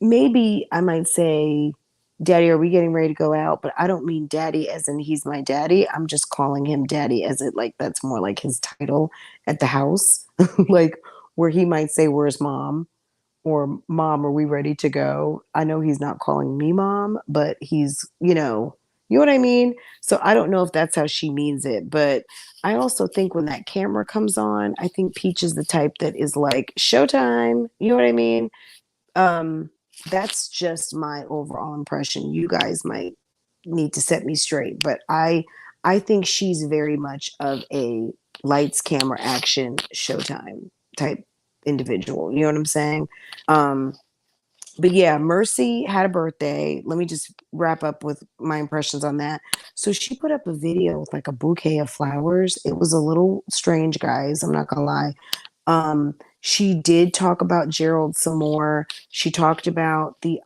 Maybe I might say, daddy, are we getting ready to go out? But I don't mean daddy as in he's my daddy. I'm just calling him daddy as it like that's more like his title at the house. Like where he might say, where's mom? Or mom, are we ready to go? I know he's not calling me mom, but you know what I mean? So I don't know if that's how she means it. But I also think when that camera comes on, I think Peach is the type that is like, showtime. You know what I mean? Um, that's just my overall impression. You guys might need to set me straight. But I think she's very much of a lights, camera, action, showtime type individual. You know what I'm saying? Um, but yeah, Mercy had a birthday. Let me just wrap up with my impressions on that. So she put up a video with like a bouquet of flowers. It was a little strange, guys. I'm not gonna lie. She did talk about Gerald some more. She talked about the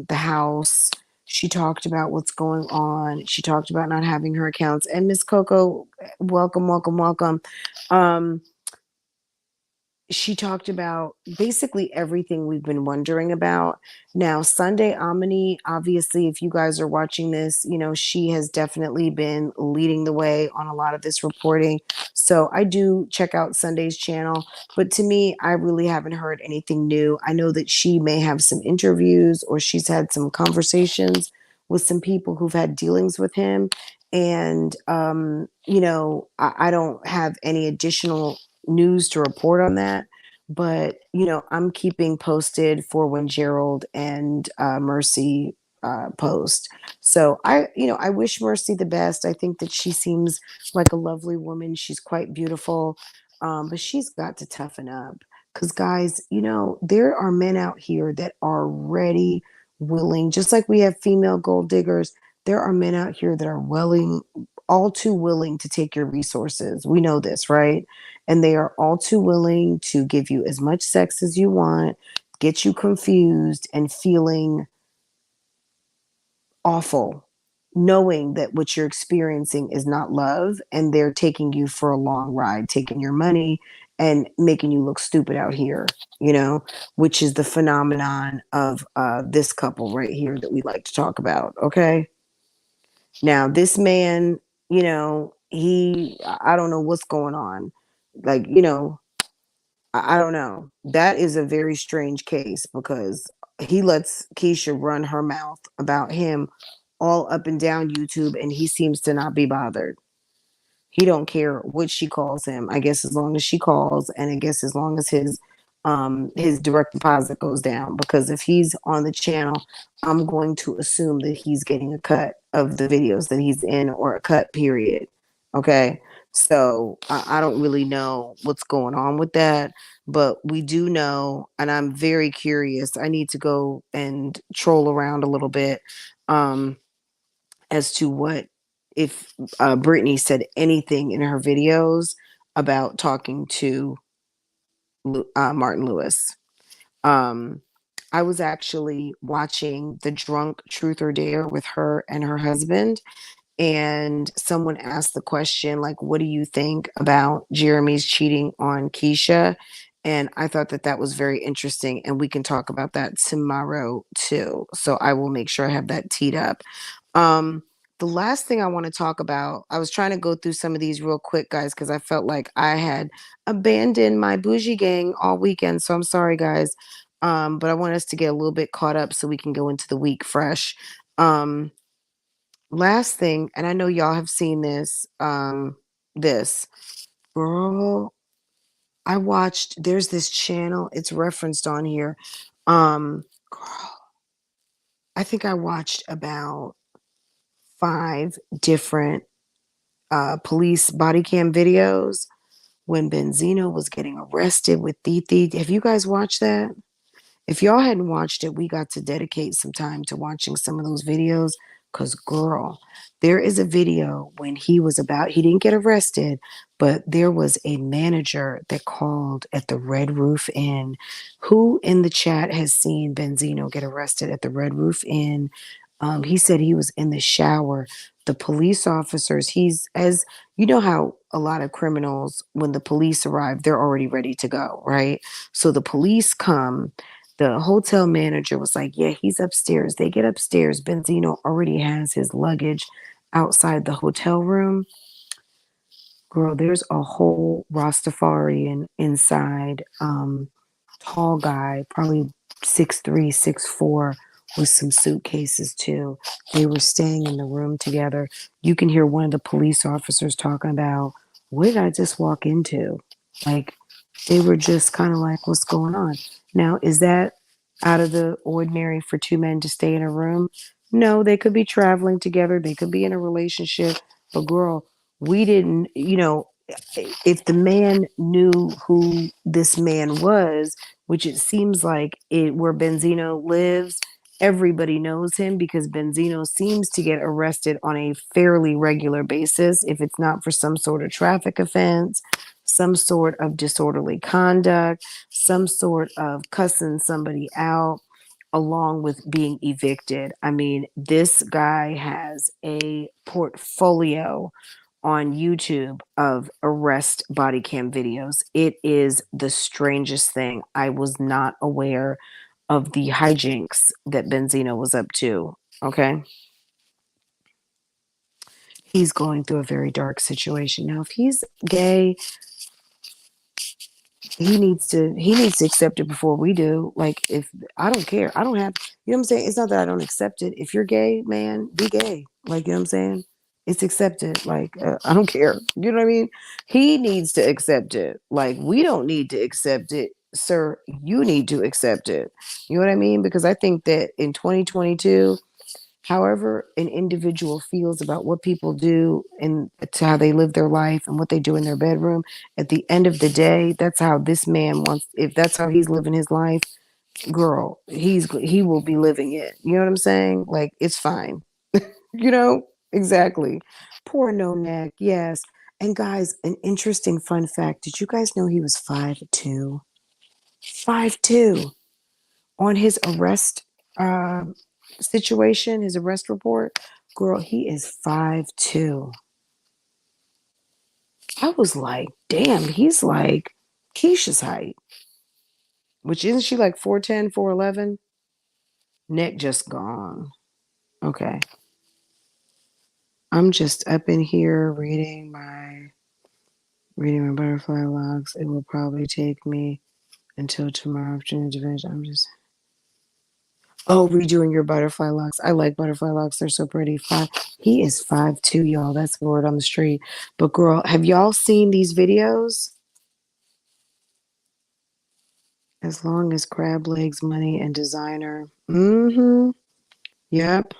house. She talked about what's going on. She talked about not having her accounts. And Miss Coco, welcome, welcome, welcome. Um, she talked about basically everything we've been wondering about. Now, Sunday Omni, obviously, if you guys are watching this, you know, she has definitely been leading the way on a lot of this reporting. So I do check out Sunday's channel. But to me, I really haven't heard anything new. I know that she may have some interviews or she's had some conversations with some people who've had dealings with him. And, you know, I don't have any additional news to report on that. But, you know, I'm keeping posted for when Gerald and Mercy post. So you know, I wish Mercy the best. I think that she seems like a lovely woman. She's quite beautiful. But she's got to toughen up. Because, guys, you know, there are men out here that are ready, willing, just like we have female gold diggers, there are men out here that are willing, all too willing to take your resources. We know this, right? And they are all too willing to give you as much sex as you want, get you confused and feeling awful, knowing that what you're experiencing is not love, and they're taking you for a long ride, taking your money and making you look stupid out here, you know, which is the phenomenon of this couple right here that we like to talk about. Okay. Now, this man, you know, I don't know what's going on. Like, you know, I don't know. That is a very strange case because he lets Keesha run her mouth about him all up and down YouTube, and he seems to not be bothered. He don't care what she calls him. I guess as long as she calls, and I guess as long as his direct deposit goes down. Because if he's on the channel, I'm going to assume that he's getting a cut of the videos that he's in, or a cut period. Okay. So I don't really know what's going on with that, but we do know, and I'm very curious. I need to go and troll around a little bit. As to what if Brittany said anything in her videos about talking to Martin Lewis. Um, I was actually watching the Drunk Truth or Dare with her and her husband, and someone asked the question, like, what do you think about Jeremy's cheating on Keesha? And I thought that that was very interesting, and we can talk about that tomorrow too. So I will make sure I have that teed up. Um, the last thing I want to talk about, I was trying to go through some of these real quick, guys, because I felt like I had abandoned my bougie gang all weekend. So I'm sorry, guys. But I want us to get a little bit caught up so we can go into the week fresh. Um, Last thing, and I know y'all have seen this, this girl, I watched, there's this channel, it's referenced on here. Girl, I think I watched about 5 different police body cam videos when Benzino was getting arrested with Titi. Have you guys watched that? If y'all hadn't watched it, we got to dedicate some time to watching some of those videos. Because, girl, there is a video when he didn't get arrested, but there was a manager that called at the Red Roof Inn. Who in the chat has seen Benzino get arrested at the Red Roof Inn? He said he was in the shower. The police officers, he's, as you know, how a lot of criminals, when the police arrive, they're already ready to go, right? So the police come. The hotel manager was like, yeah, he's upstairs. They get upstairs. Benzino already has his luggage outside the hotel room. Girl, there's a whole Rastafarian inside. Tall guy, probably 6'3", 6'4", with some suitcases too. They were staying in the room together. You can hear one of the police officers talking about, what did I just walk into? Like, they were just kind of like, what's going on? Now, is that out of the ordinary for 2 men to stay in a room? No, they could be traveling together. They could be in a relationship. But girl, we didn't, if the man knew who this man was, which it seems like it where Benzino lives, everybody knows him because Benzino seems to get arrested on a fairly regular basis if it's not for some sort of traffic offense, some sort of disorderly conduct, some sort of cussing somebody out along with being evicted. I mean, this guy has a portfolio on YouTube of arrest body cam videos. It is the strangest thing. I was not aware of the hijinks that Benzino was up to. Okay. He's going through a very dark situation. Now, if he's gay, he needs to accept it before we do. Like, if I don't care, I don't have, you know what I'm saying? It's not that I don't accept it. If you're gay, man, be gay. Like, you know what I'm saying? It's accepted. Like, I don't care. You know what I mean? He needs to accept it. Like, we don't need to accept it, sir. You need to accept it. You know what I mean? Because I think that in 2022, however an individual feels about what people do and to how they live their life and what they do in their bedroom, at the end of the day, that's how this man wants. If that's how he's living his life, girl, he will be living it. You know what I'm saying? Like, it's fine. You know, exactly. Poor no neck. Yes. And guys, an interesting fun fact. Did you guys know he was 5'2"? 5'2" on his arrest uh, situation, his arrest report. Girl, he is 5'2". I was like, damn, he's like Keisha's height, which isn't she like 4'10", 4'11"? Neck just gone. Okay. I'm just up in here reading my butterfly logs. It will probably take me until tomorrow afternoon to finish. I'm just redoing your butterfly locks. I like butterfly locks. They're so pretty. He is 5'2", y'all. That's the word on the street. But girl, have y'all seen these videos? As long as crab legs, money, and designer. Mm-hmm. Yep.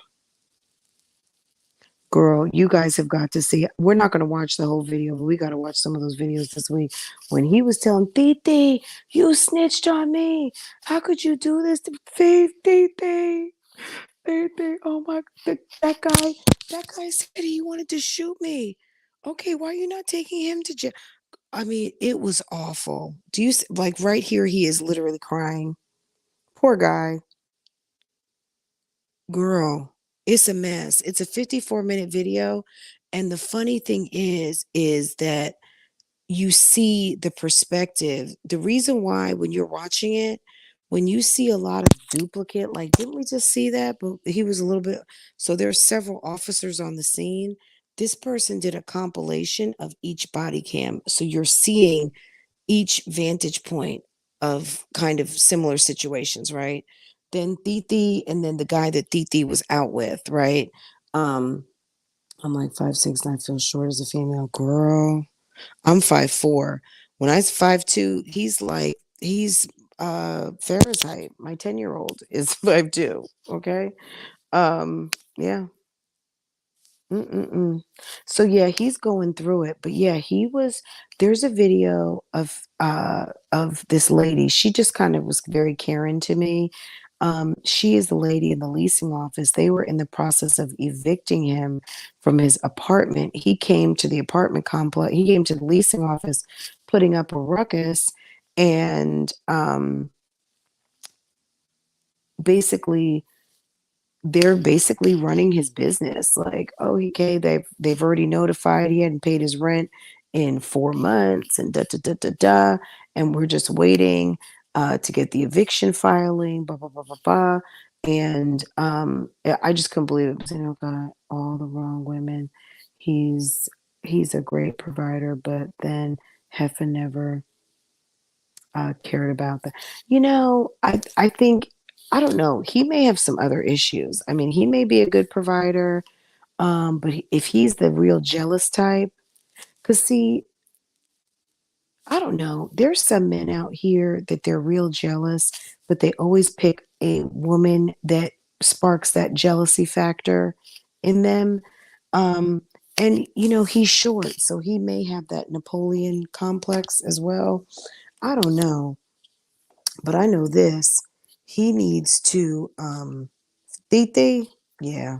Girl, you guys have got to see. We're not going to watch the whole video, but we got to watch some of those videos this week. When he was telling Titi, you snitched on me. How could you do this to Faith, Titi? Oh my, that guy said he wanted to shoot me. Okay, why are you not taking him to jail? I mean, it was awful. Do you like right here? He is literally crying. Poor guy. Girl, it's a mess. It's a 54-minute video. And the funny thing is that you see the perspective. The reason why when you're watching it, when you see a lot of duplicate, like didn't we just see that? But he was a little bit, so there's several officers on the scene. This person did a compilation of each body cam. So you're seeing each vantage point of kind of similar situations, right? Then Titi and then the guy that Titi was out with, right? Um, I'm like 5'6", and I feel short as a female girl. I'm 5'4". When I was 5'2", he's Farrah's height. My 10-year-old is 5'2". Okay. Yeah. Mm-mm-mm. So yeah, he's going through it. But yeah, there's a video of this lady. She just kind of was very caring to me. She is the lady in the leasing office. They were in the process of evicting him from his apartment. He came to the apartment complex, he came to the leasing office putting up a ruckus and basically they're basically running his business like, oh, okay, they've already notified he hadn't paid his rent in 4 months and da da da da da, and we're just waiting to get the eviction filing, blah blah blah blah blah. And I just couldn't believe it. You know, got all the wrong women. He's a great provider, but then Heffa never cared about that. I think, I don't know. He may have some other issues. I mean, he may be a good provider, but if he's the real jealous type, because see, I don't know. There's some men out here that they're real jealous, but they always pick a woman that sparks that jealousy factor in them. Um, and you know, he's short, so he may have that Napoleon complex as well. I don't know, but I know this. He needs to Titi, yeah.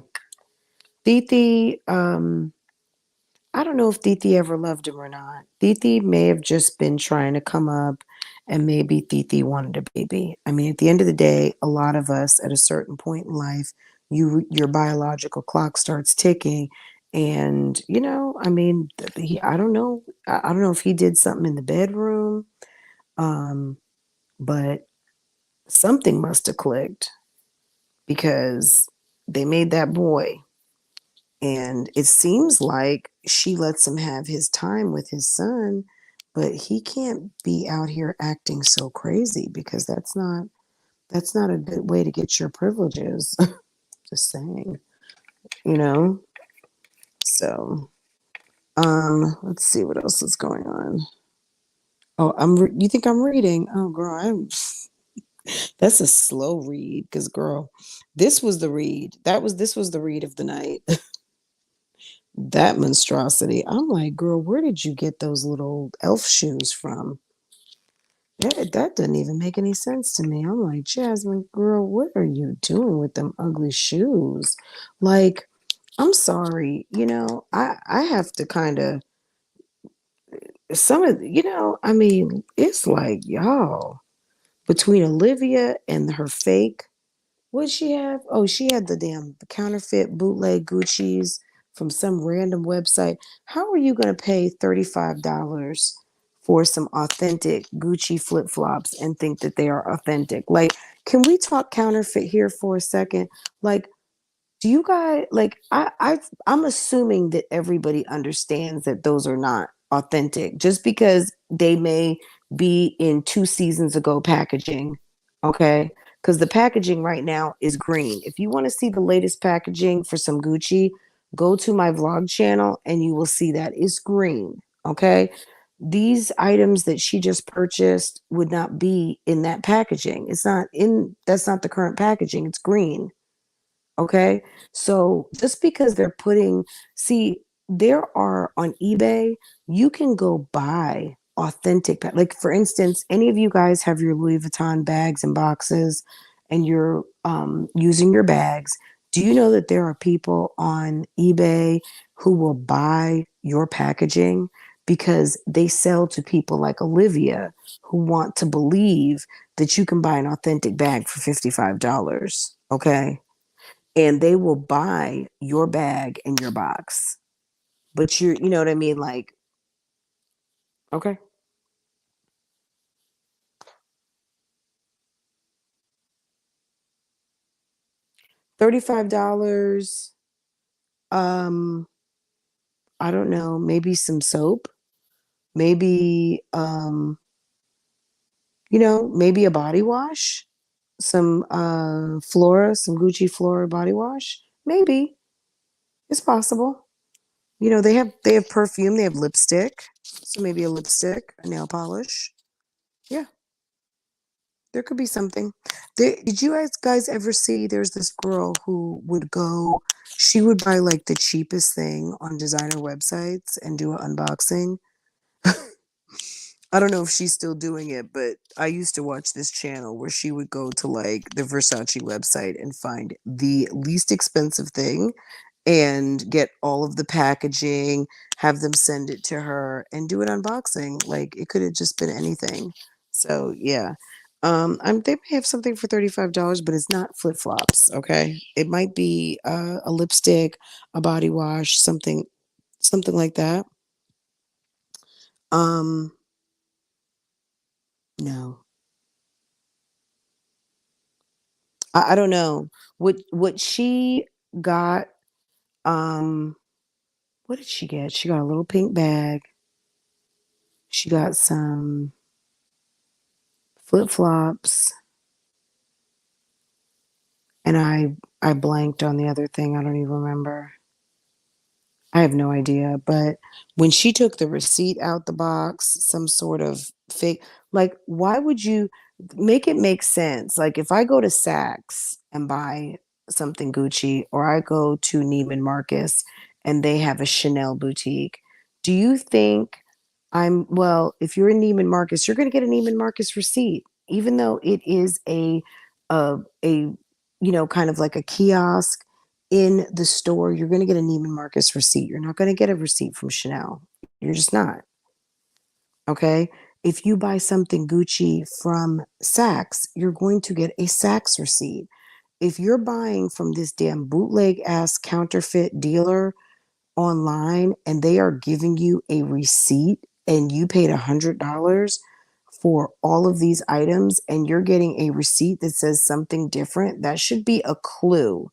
Titi, I don't know if Titi ever loved him or not. Titi may have just been trying to come up, and maybe Titi wanted a baby. I mean, at the end of the day, a lot of us at a certain point in life, your biological clock starts ticking. And, you know, I mean, I don't know. I don't know if he did something in the bedroom, um, but something must have clicked because they made that boy. And it seems like she lets him have his time with his son, but he can't be out here acting so crazy because that's not a good way to get your privileges. Just saying, you know. So, let's see what else is going on. Oh, you think I'm reading? Oh, girl, that's a slow read because, girl, this was the read. This was the read of the night. That monstrosity. I'm like, girl, where did you get those little elf shoes from? That doesn't even make any sense to me. I'm like, Jasmine, girl, what are you doing with them ugly shoes? Like, I'm sorry, you know, I have to kind of some of I mean, it's like y'all between Olivia and her fake. What'd she have? Oh, she had the damn counterfeit bootleg Gucci's from some random website. How are you going to pay $35 for some authentic Gucci flip flops and think that they are authentic? Like, can we talk counterfeit here for a second? Like, do you guys like I'm assuming that everybody understands that those are not authentic just because they may be in 2 seasons ago packaging, okay? Because the packaging right now is green. If you want to see the latest packaging for some Gucci, go to my vlog channel and you will see that it's green, okay? These items that she just purchased would not be in that packaging. That's not the current packaging. It's green. Okay. So just because see, there are on eBay, you can go buy authentic, like for instance, any of you guys have your Louis Vuitton bags and boxes and you're using your bags. Do you know that there are people on eBay who will buy your packaging because they sell to people like Olivia who want to believe that you can buy an authentic bag for $55? Okay, and they will buy your bag and your box. But you know what I mean? Like, okay, $35. Um, I don't know, maybe some soap, maybe maybe a body wash, some some Gucci Flora body wash. Maybe. It's possible. You know, they have perfume, they have lipstick. So maybe a lipstick, a nail polish. Yeah. There could be something. Did you guys ever see there's this girl who would go, she would buy like the cheapest thing on designer websites and do an unboxing. I don't know if she's still doing it, but I used to watch this channel where she would go to like the Versace website and find the least expensive thing and get all of the packaging, have them send it to her and do an unboxing. Like it could have just been anything. So yeah. They may have something for $35, but it's not flip flops. Okay, it might be a lipstick, a body wash, something like that. Um, no, I don't know what she got. Um, what did she get? She got a little pink bag. She got some flip flops, and I blanked on the other thing. I don't even remember. I have no idea. But when she took the receipt out the box, some sort of fake, like, why would you make it make sense? Like, if I go to Saks and buy something Gucci, or I go to Neiman Marcus and they have a Chanel boutique, do you think well, if you're in Neiman Marcus, you're going to get a Neiman Marcus receipt, even though it is a kind of like a kiosk in the store. You're going to get a Neiman Marcus receipt. You're not going to get a receipt from Chanel. You're just not. Okay. If you buy something Gucci from Saks, you're going to get a Saks receipt. If you're buying from this damn bootleg ass counterfeit dealer online and they are giving you a receipt and you paid $100 for all of these items and you're getting a receipt that says something different, that should be a clue.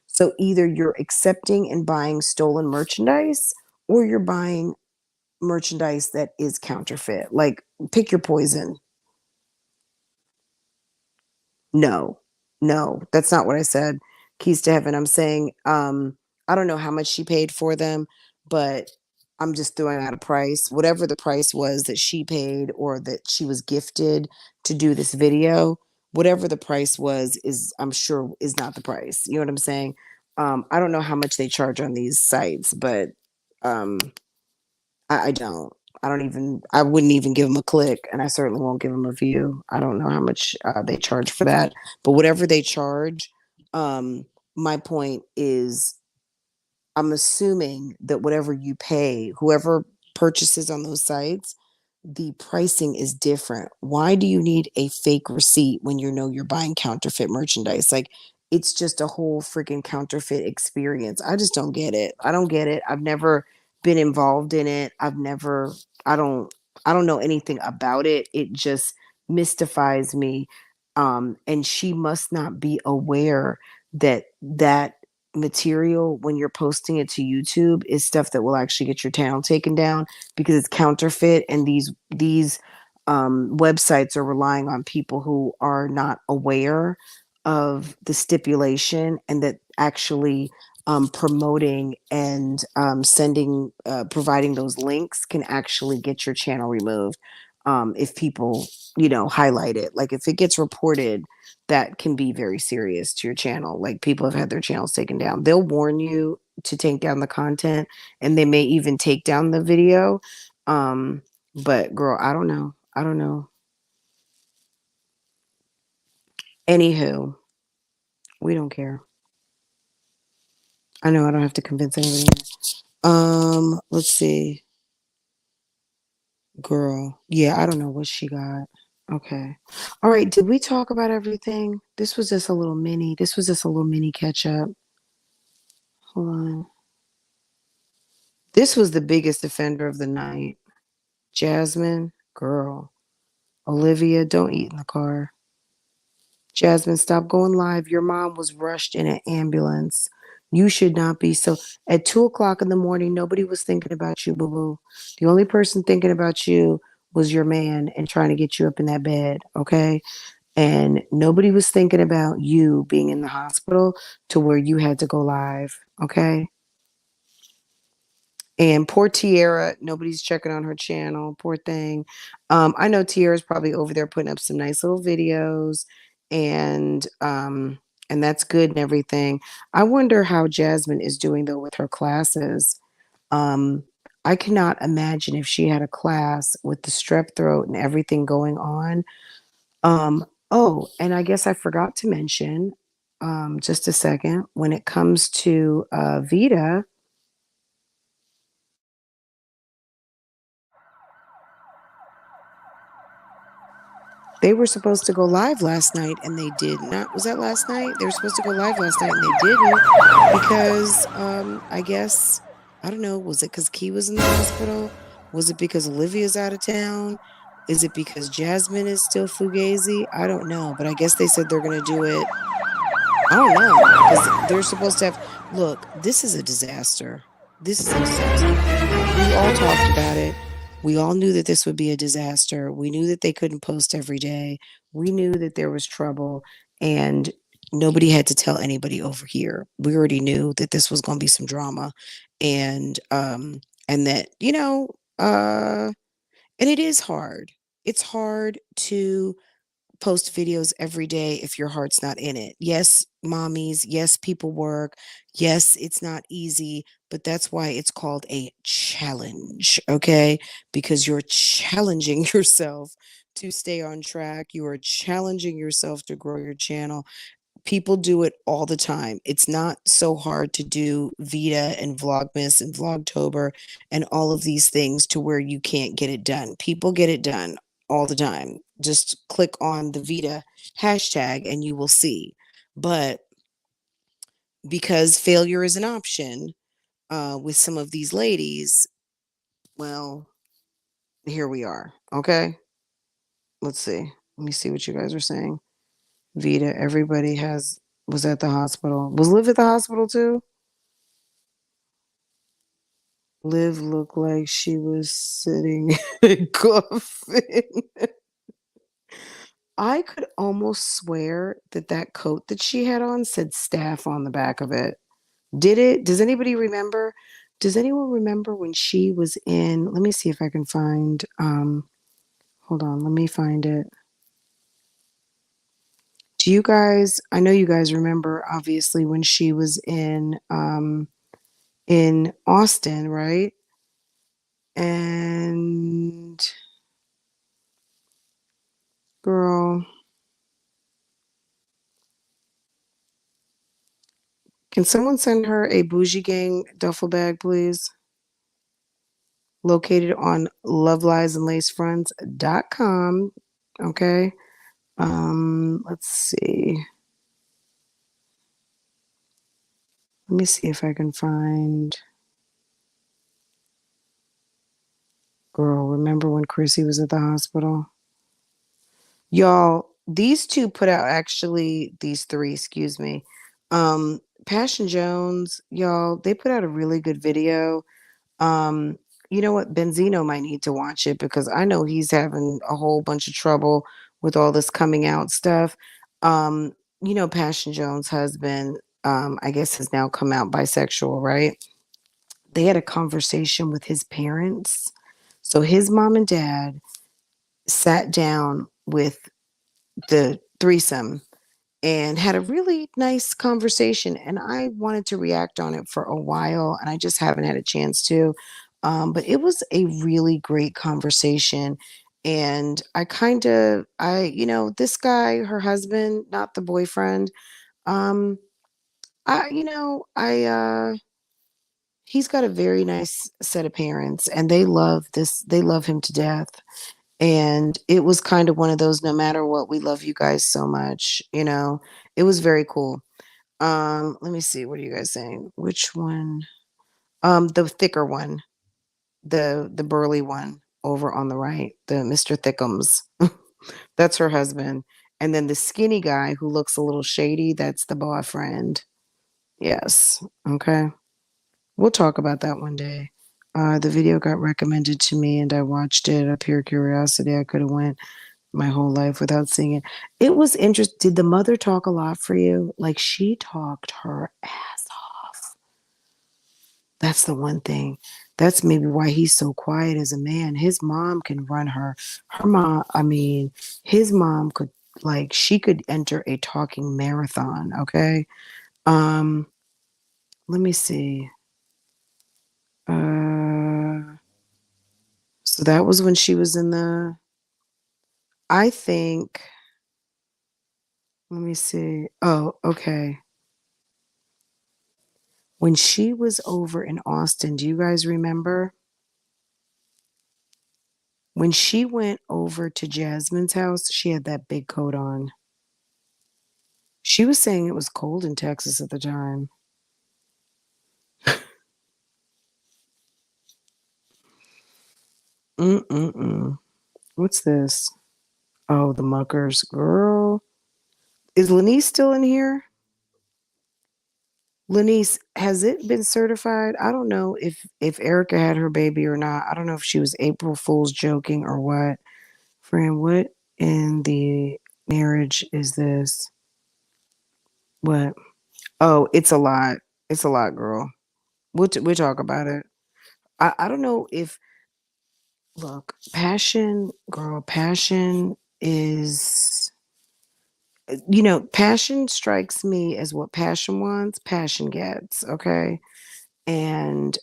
So either you're accepting and buying stolen merchandise or you're buying merchandise that is counterfeit. Like, pick your poison. No, no, that's not what I said. Keys to heaven. I'm saying, I don't know how much she paid for them, but I'm just throwing out a price. Whatever the price was that she paid or that she was gifted to do this video, whatever the price was, is I'm sure is not the price. You know what I'm saying? I don't know how much they charge on these sites, but um, I don't. I wouldn't even give them a click, and I certainly won't give them a view. I don't know how much they charge for that, but whatever they charge, um, my point is I'm assuming that whatever you pay, whoever purchases on those sites, the pricing is different. Why do you need a fake receipt when you know you're buying counterfeit merchandise? Like, it's just a whole freaking counterfeit experience. I just don't get it. I don't get it. I've never been involved in it. I don't I don't know anything about it. It just mystifies me. And she must not be aware that material when you're posting it to YouTube is stuff that will actually get your channel taken down because it's counterfeit, and these websites are relying on people who are not aware of the stipulation, and that actually promoting and providing those links can actually get your channel removed if people highlight it. Like, if it gets reported, that can be very serious to your channel. Like, people have had their channels taken down. They'll warn you to take down the content, and they may even take down the video. But girl, I don't know. I don't know. Anywho, we don't care. I know I don't have to convince anybody. Let's see. Girl. Yeah, I don't know what she got. Okay. All right. Did we talk about everything? This was just a little mini catch up. Hold on. This was the biggest offender of the night. Jasmine, girl. Olivia, don't eat in the car. Jasmine, stop going live. Your mom was rushed in an ambulance. You should not be so. At 2 o'clock in the morning, nobody was thinking about you, boo boo. The only person thinking about you was your man and trying to get you up in that bed, okay? And nobody was thinking about you being in the hospital to where you had to go live, okay? And poor Tiara, nobody's checking on her channel. Poor thing. I know Tiara's probably over there putting up some nice little videos, and and that's good and everything. I wonder how Jasmine is doing though with her classes. Um, I cannot imagine if she had a class with the strep throat and everything going on. Oh, and I guess I forgot to mention, just a second, when it comes to Vita. They were supposed to go live last night and they did not. Was that last night? They were supposed to go live last night and they didn't because I guess I don't know, was it cuz Key was in the hospital? Was it because Olivia's out of town? Is it because Jasmine is still fugazi? I don't know, but I guess they said they're going to do it. I don't know, cuz they're supposed to have. Look, this is a disaster. This is a disaster. We all talked about it. We all knew that this would be a disaster. We knew that they couldn't post every day. We knew that there was trouble, and nobody had to tell anybody over here. We already knew that this was going to be some drama, and that and it is hard. It's hard to post videos every day if your heart's not in it. Yes, mommies, yes, people work. Yes, it's not easy, but that's why it's called a challenge, okay? Because you're challenging yourself to stay on track. You are challenging yourself to grow your channel. People do it all the time. It's not so hard to do Vita and Vlogmas and Vlogtober and all of these things to where you can't get it done. People get it done all the time. Just click on the Vita hashtag and you will see. But because failure is an option with some of these ladies, well, here we are. Okay. Let's see. Let me see what you guys are saying. Vita, everybody was at the hospital. Was Liv at the hospital too? Liv looked like she was sitting in a coffin. I could almost swear that that coat that she had on said staff on the back of it. Did it? Does anybody remember? Does anyone remember when she was in? Let me see if I can find. Hold on, let me find it. Do you guys? I know you guys remember, obviously, when she was in Austin, right? And girl, can someone send her a bougie gang duffel bag, please? Located on loveliesandlacefronts.com. Okay. Let's see. Let me see if I can find. Girl, remember when Chrissy was at the hospital? Y'all, these two put out actually these three, excuse me. Passion Jones, y'all, they put out a really good video. Um, you know what? Benzino might need to watch it because I know he's having a whole bunch of trouble with all this coming out stuff. You know, Passion Jones' husband, I guess has now come out bisexual, right? They had a conversation with his parents. So his mom and dad sat down with the threesome and had a really nice conversation. And I wanted to react on it for a while, and I just haven't had a chance to. But it was a really great conversation. And this guy, her husband, not the boyfriend, um, he's got a very nice set of parents, and they love him to death. And it was kind of one of those, no matter what, we love you guys so much, it was very cool. Let me see, what are you guys saying? Which one? The thicker one, the burly one over on the right, the Mr. Thickums. That's her husband. And then the skinny guy who looks a little shady, that's the boyfriend. Yes. Okay. We'll talk about that one day. The video got recommended to me and I watched it out of pure curiosity. I could have went my whole life without seeing it. It was interesting. Did the mother talk a lot for you? Like, she talked her ass off. That's the one thing. That's maybe why he's so quiet as a man. His mom can run her mom. I mean, his mom could, like, she could enter a talking marathon. Okay. Um, Let me see. So that was when she was in I think, let me see. Oh, okay. When she was over in Austin, do you guys remember? When she went over to Jasmine's house, she had that big coat on. She was saying it was cold in Texas at the time. Mm-mm-mm. What's this? Oh, the Muckers. Girl. Is Lanice still in here? Lanice, has it been certified? I don't know if Erica had her baby or not. I don't know if she was April Fool's joking or what. Fran, what in the marriage is this? What? Oh, it's a lot. It's a lot, girl. We'll talk about it. I don't know if look, passion, girl, passion is. passion strikes me as what passion wants, passion gets, okay? And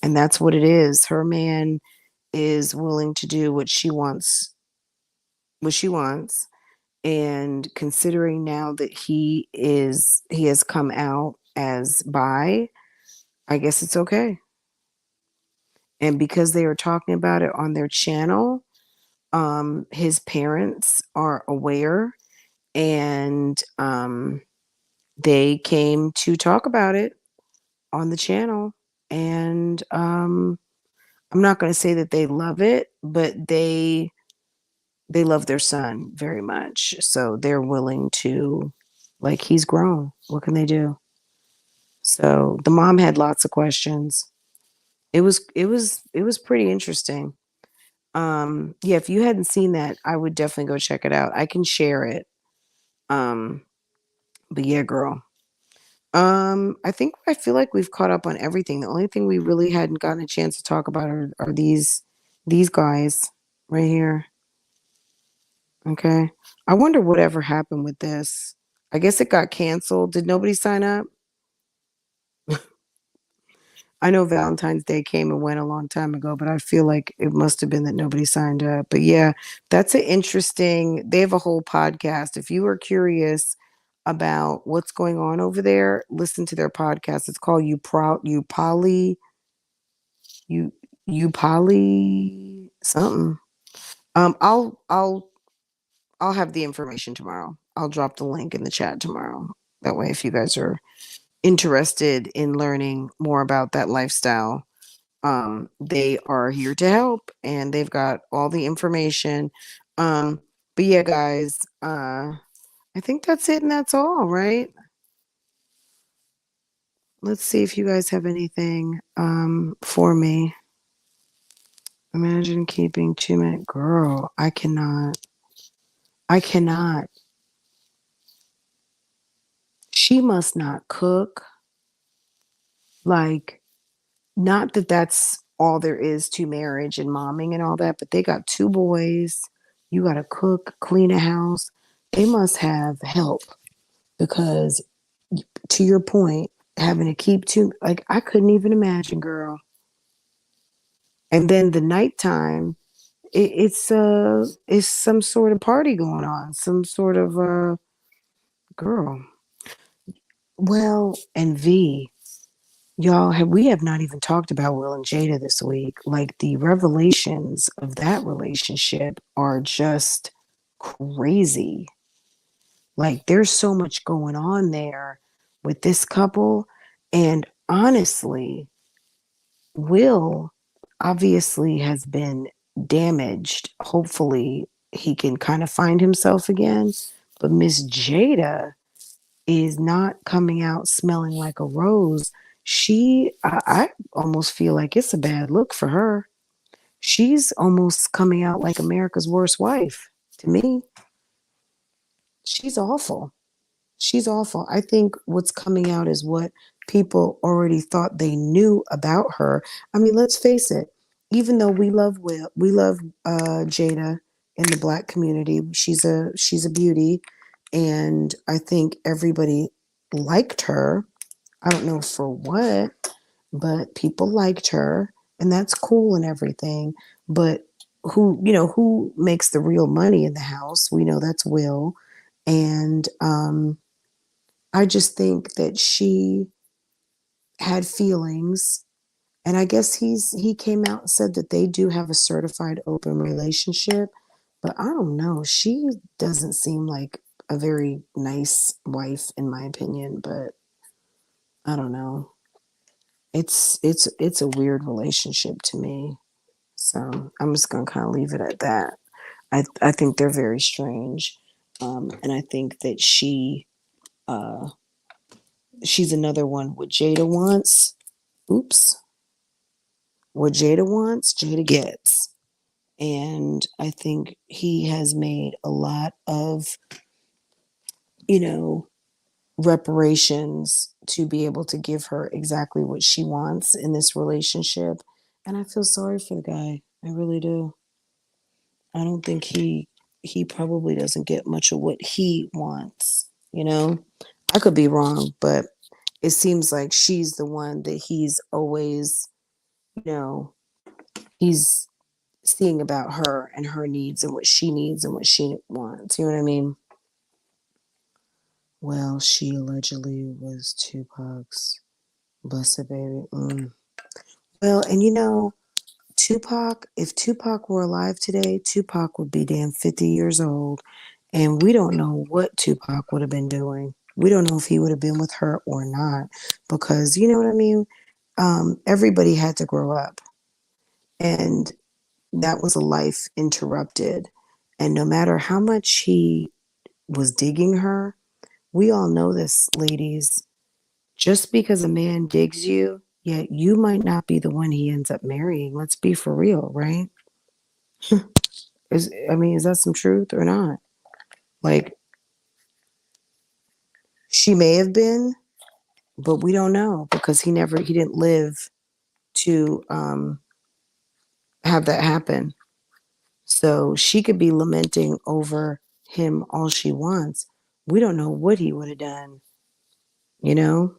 that's what it is. Her man is willing to do what she wants. And considering now that he has come out as bi, I guess it's okay. And because they are talking about it on their channel, his parents are aware, and they came to talk about it on the channel. And I'm not going to say that they love it, but they love their son very much. So they're willing to, like, he's grown. What can they do? So the mom had lots of questions. It was pretty interesting. Yeah, if you hadn't seen that, I would definitely go check it out. I can share it. Um, but yeah, girl. I feel like we've caught up on everything. The only thing we really hadn't gotten a chance to talk about are these guys right here. Okay. I wonder whatever happened with this. I guess it got canceled. Did nobody sign up? I know Valentine's Day came and went a long time ago, but I feel like it must have been that nobody signed up. But yeah, that's an interesting. They have a whole podcast. If you are curious about what's going on over there, listen to their podcast. It's called you you poly something. Um, I'll I'll I'll have the information tomorrow. I'll drop the link in the chat tomorrow. That way, if you guys are interested in learning more about that lifestyle, they are here to help, and they've got all the information. But yeah, guys, I think that's it and that's all, right? Let's see if you guys have anything for me. Imagine keeping 2 minute girl. I cannot. I cannot. She must not cook. Like, not that that's all there is to marriage and momming and all that, but they got 2 boys. You got to cook, clean a house. They must have help because, to your point, having to keep two, like, I couldn't even imagine, girl. And then the nighttime, it's some sort of party going on, some sort of girl. Well, and V, y'all we have not even talked about Will and Jada this week. Like, the revelations of that relationship are just crazy. Like, there's so much going on there with this couple. And honestly, Will obviously has been damaged. Hopefully, he can kind of find himself again. But Miss Jada is not coming out smelling like a rose. I almost feel like it's a bad look for her. She's almost coming out like America's worst wife to me. She's awful. She's awful. I think what's coming out is what people already thought they knew about her. I mean, let's face it. Even though we love Jada in the Black community. She's a beauty, and I think everybody liked her. I don't know for what, but people liked her, and that's cool and everything. But who makes the real money in the house? We know that's Will, and I just think that she had feelings, and I guess he came out and said that they do have a certified open relationship, but I don't know. She doesn't seem like a very nice wife in my opinion, but I don't know. It's a weird relationship to me. So I'm just gonna kind of leave it at that. I think they're very strange, and I think that uh, she's another one. What Jada wants, oops, what Jada wants, Jada gets, and I think he has made a lot of you know reparations to be able to give her exactly what she wants in this relationship, and I feel sorry for the guy. I really do. I don't think he he probably doesn't get much of what he wants, you know? I could be wrong, but it seems like she's the one that he's always, you know, he's seeing about her and her needs and what she needs and what she wants. You know what I mean? Well, she allegedly was Tupac's blessed baby. Well, and you know, Tupac, if Tupac were alive today, Tupac would be damn 50 years old. And we don't know what Tupac would have been doing. We don't know if he would have been with her or not. Because, you know what I mean? Everybody had to grow up. And that was a life interrupted. And no matter how much he was digging her, we all know this, ladies. Just because a man digs you, yet you might not be the one he ends up marrying. Let's be for real, right? Is that some truth or not? Like, she may have been, but we don't know because he didn't live to have that happen. So she could be lamenting over him all she wants. We don't know what he would have done, you know?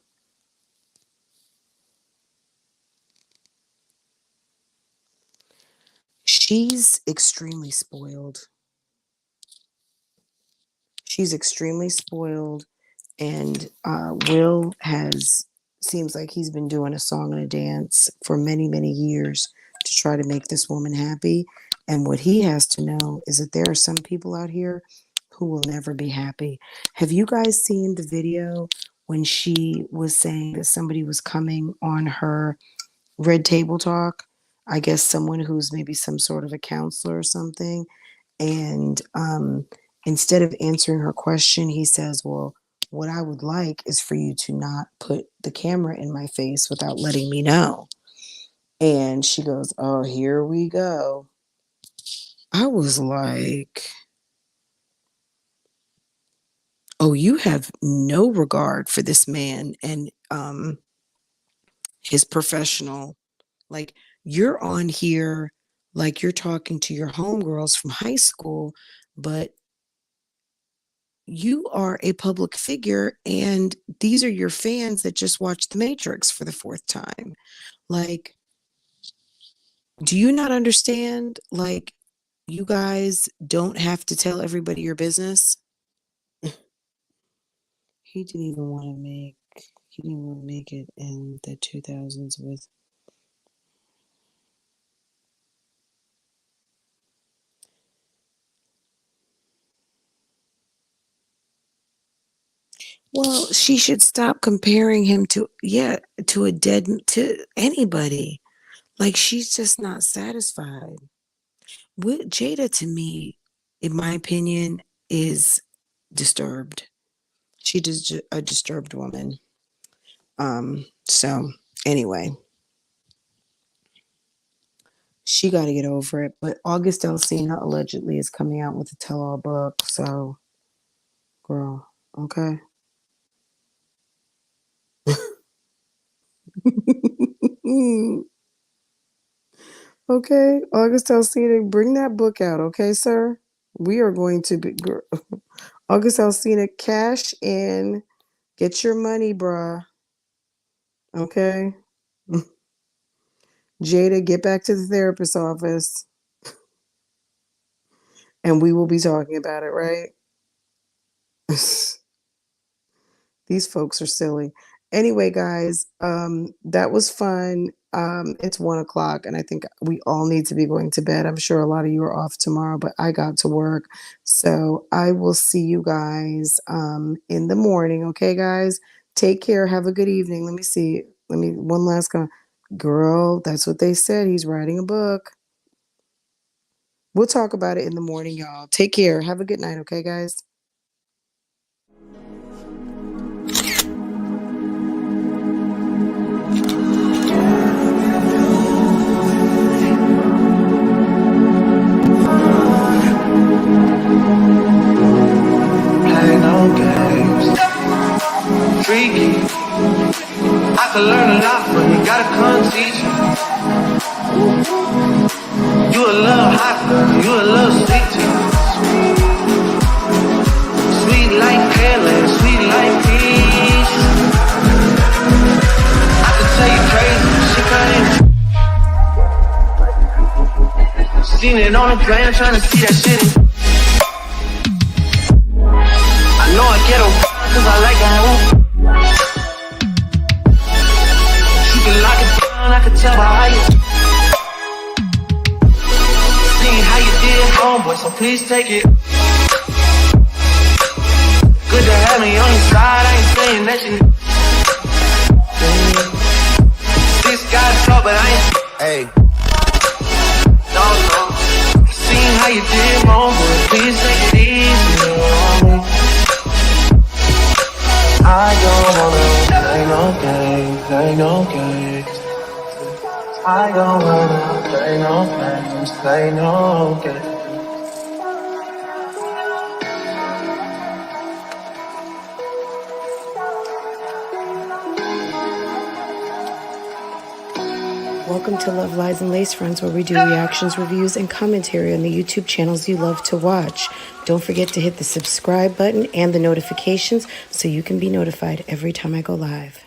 She's extremely spoiled. She's extremely spoiled. And Will seems like he's been doing a song and a dance for many, many years to try to make this woman happy. And what he has to know is that there are some people out here who will never be happy. Have you guys seen the video when she was saying that somebody was coming on her Red Table Talk? I guess someone who's maybe some sort of a counselor or something. And instead of answering her question, he says, well, what I would like is for you to not put the camera in my face without letting me know. And she goes, oh, here we go. I was like, oh, you have no regard for this man and his professional. Like, you're on here like you're talking to your homegirls from high school, but you are a public figure and these are your fans that just watched The Matrix for the fourth time. Like, do you not understand? Like, you guys don't have to tell everybody your business. He didn't even want to make it in the 2000s with. Well, she should stop comparing him to anybody. Like, she's just not satisfied. With Jada, to me, in my opinion, is disturbed. She is a disturbed woman. So anyway, she got to get over it. But August Alsina allegedly is coming out with a tell-all book. So, girl, okay. Okay, August Alsina, bring that book out, okay, sir? We are going to be August Alsina, cash in, get your money, bruh. Okay. Jada, get back to the therapist's office. And we will be talking about it, right? These folks are silly. Anyway, guys, that was fun. It's 1:00 and I think we all need to be going to bed. I'm sure a lot of you are off tomorrow, but I got to work. So I will see you guys in the morning. Okay, guys? Take care. Have a good evening. Let me see. One last comment. Girl, that's what they said. He's writing a book. We'll talk about it in the morning, y'all. Take care. Have a good night. Okay, guys? Freaky, I could learn a lot from you, gotta come teach me. You a little hot, you a little sweet too. hair lay sweet like peach. I could tell you crazy, she couldn't. Seen it on the plane, trying to see that shit. I know I get over, cause I like that one. She can lock it down, I can tell by how you. Seeing how you did, homeboy, so please take it. Good to have me on your side, I ain't saying that you. This guy's talk, but I ain't. Hey. No, no. Seeing how you did, homeboy, please take it easy on me. I don't wanna play no games, play no games. I don't wanna play no games, play no games. Welcome to Love, Lies, and Lace Friends, where we do reactions, reviews, and commentary on the YouTube channels you love to watch. Don't forget to hit the subscribe button and the notifications so you can be notified every time I go live.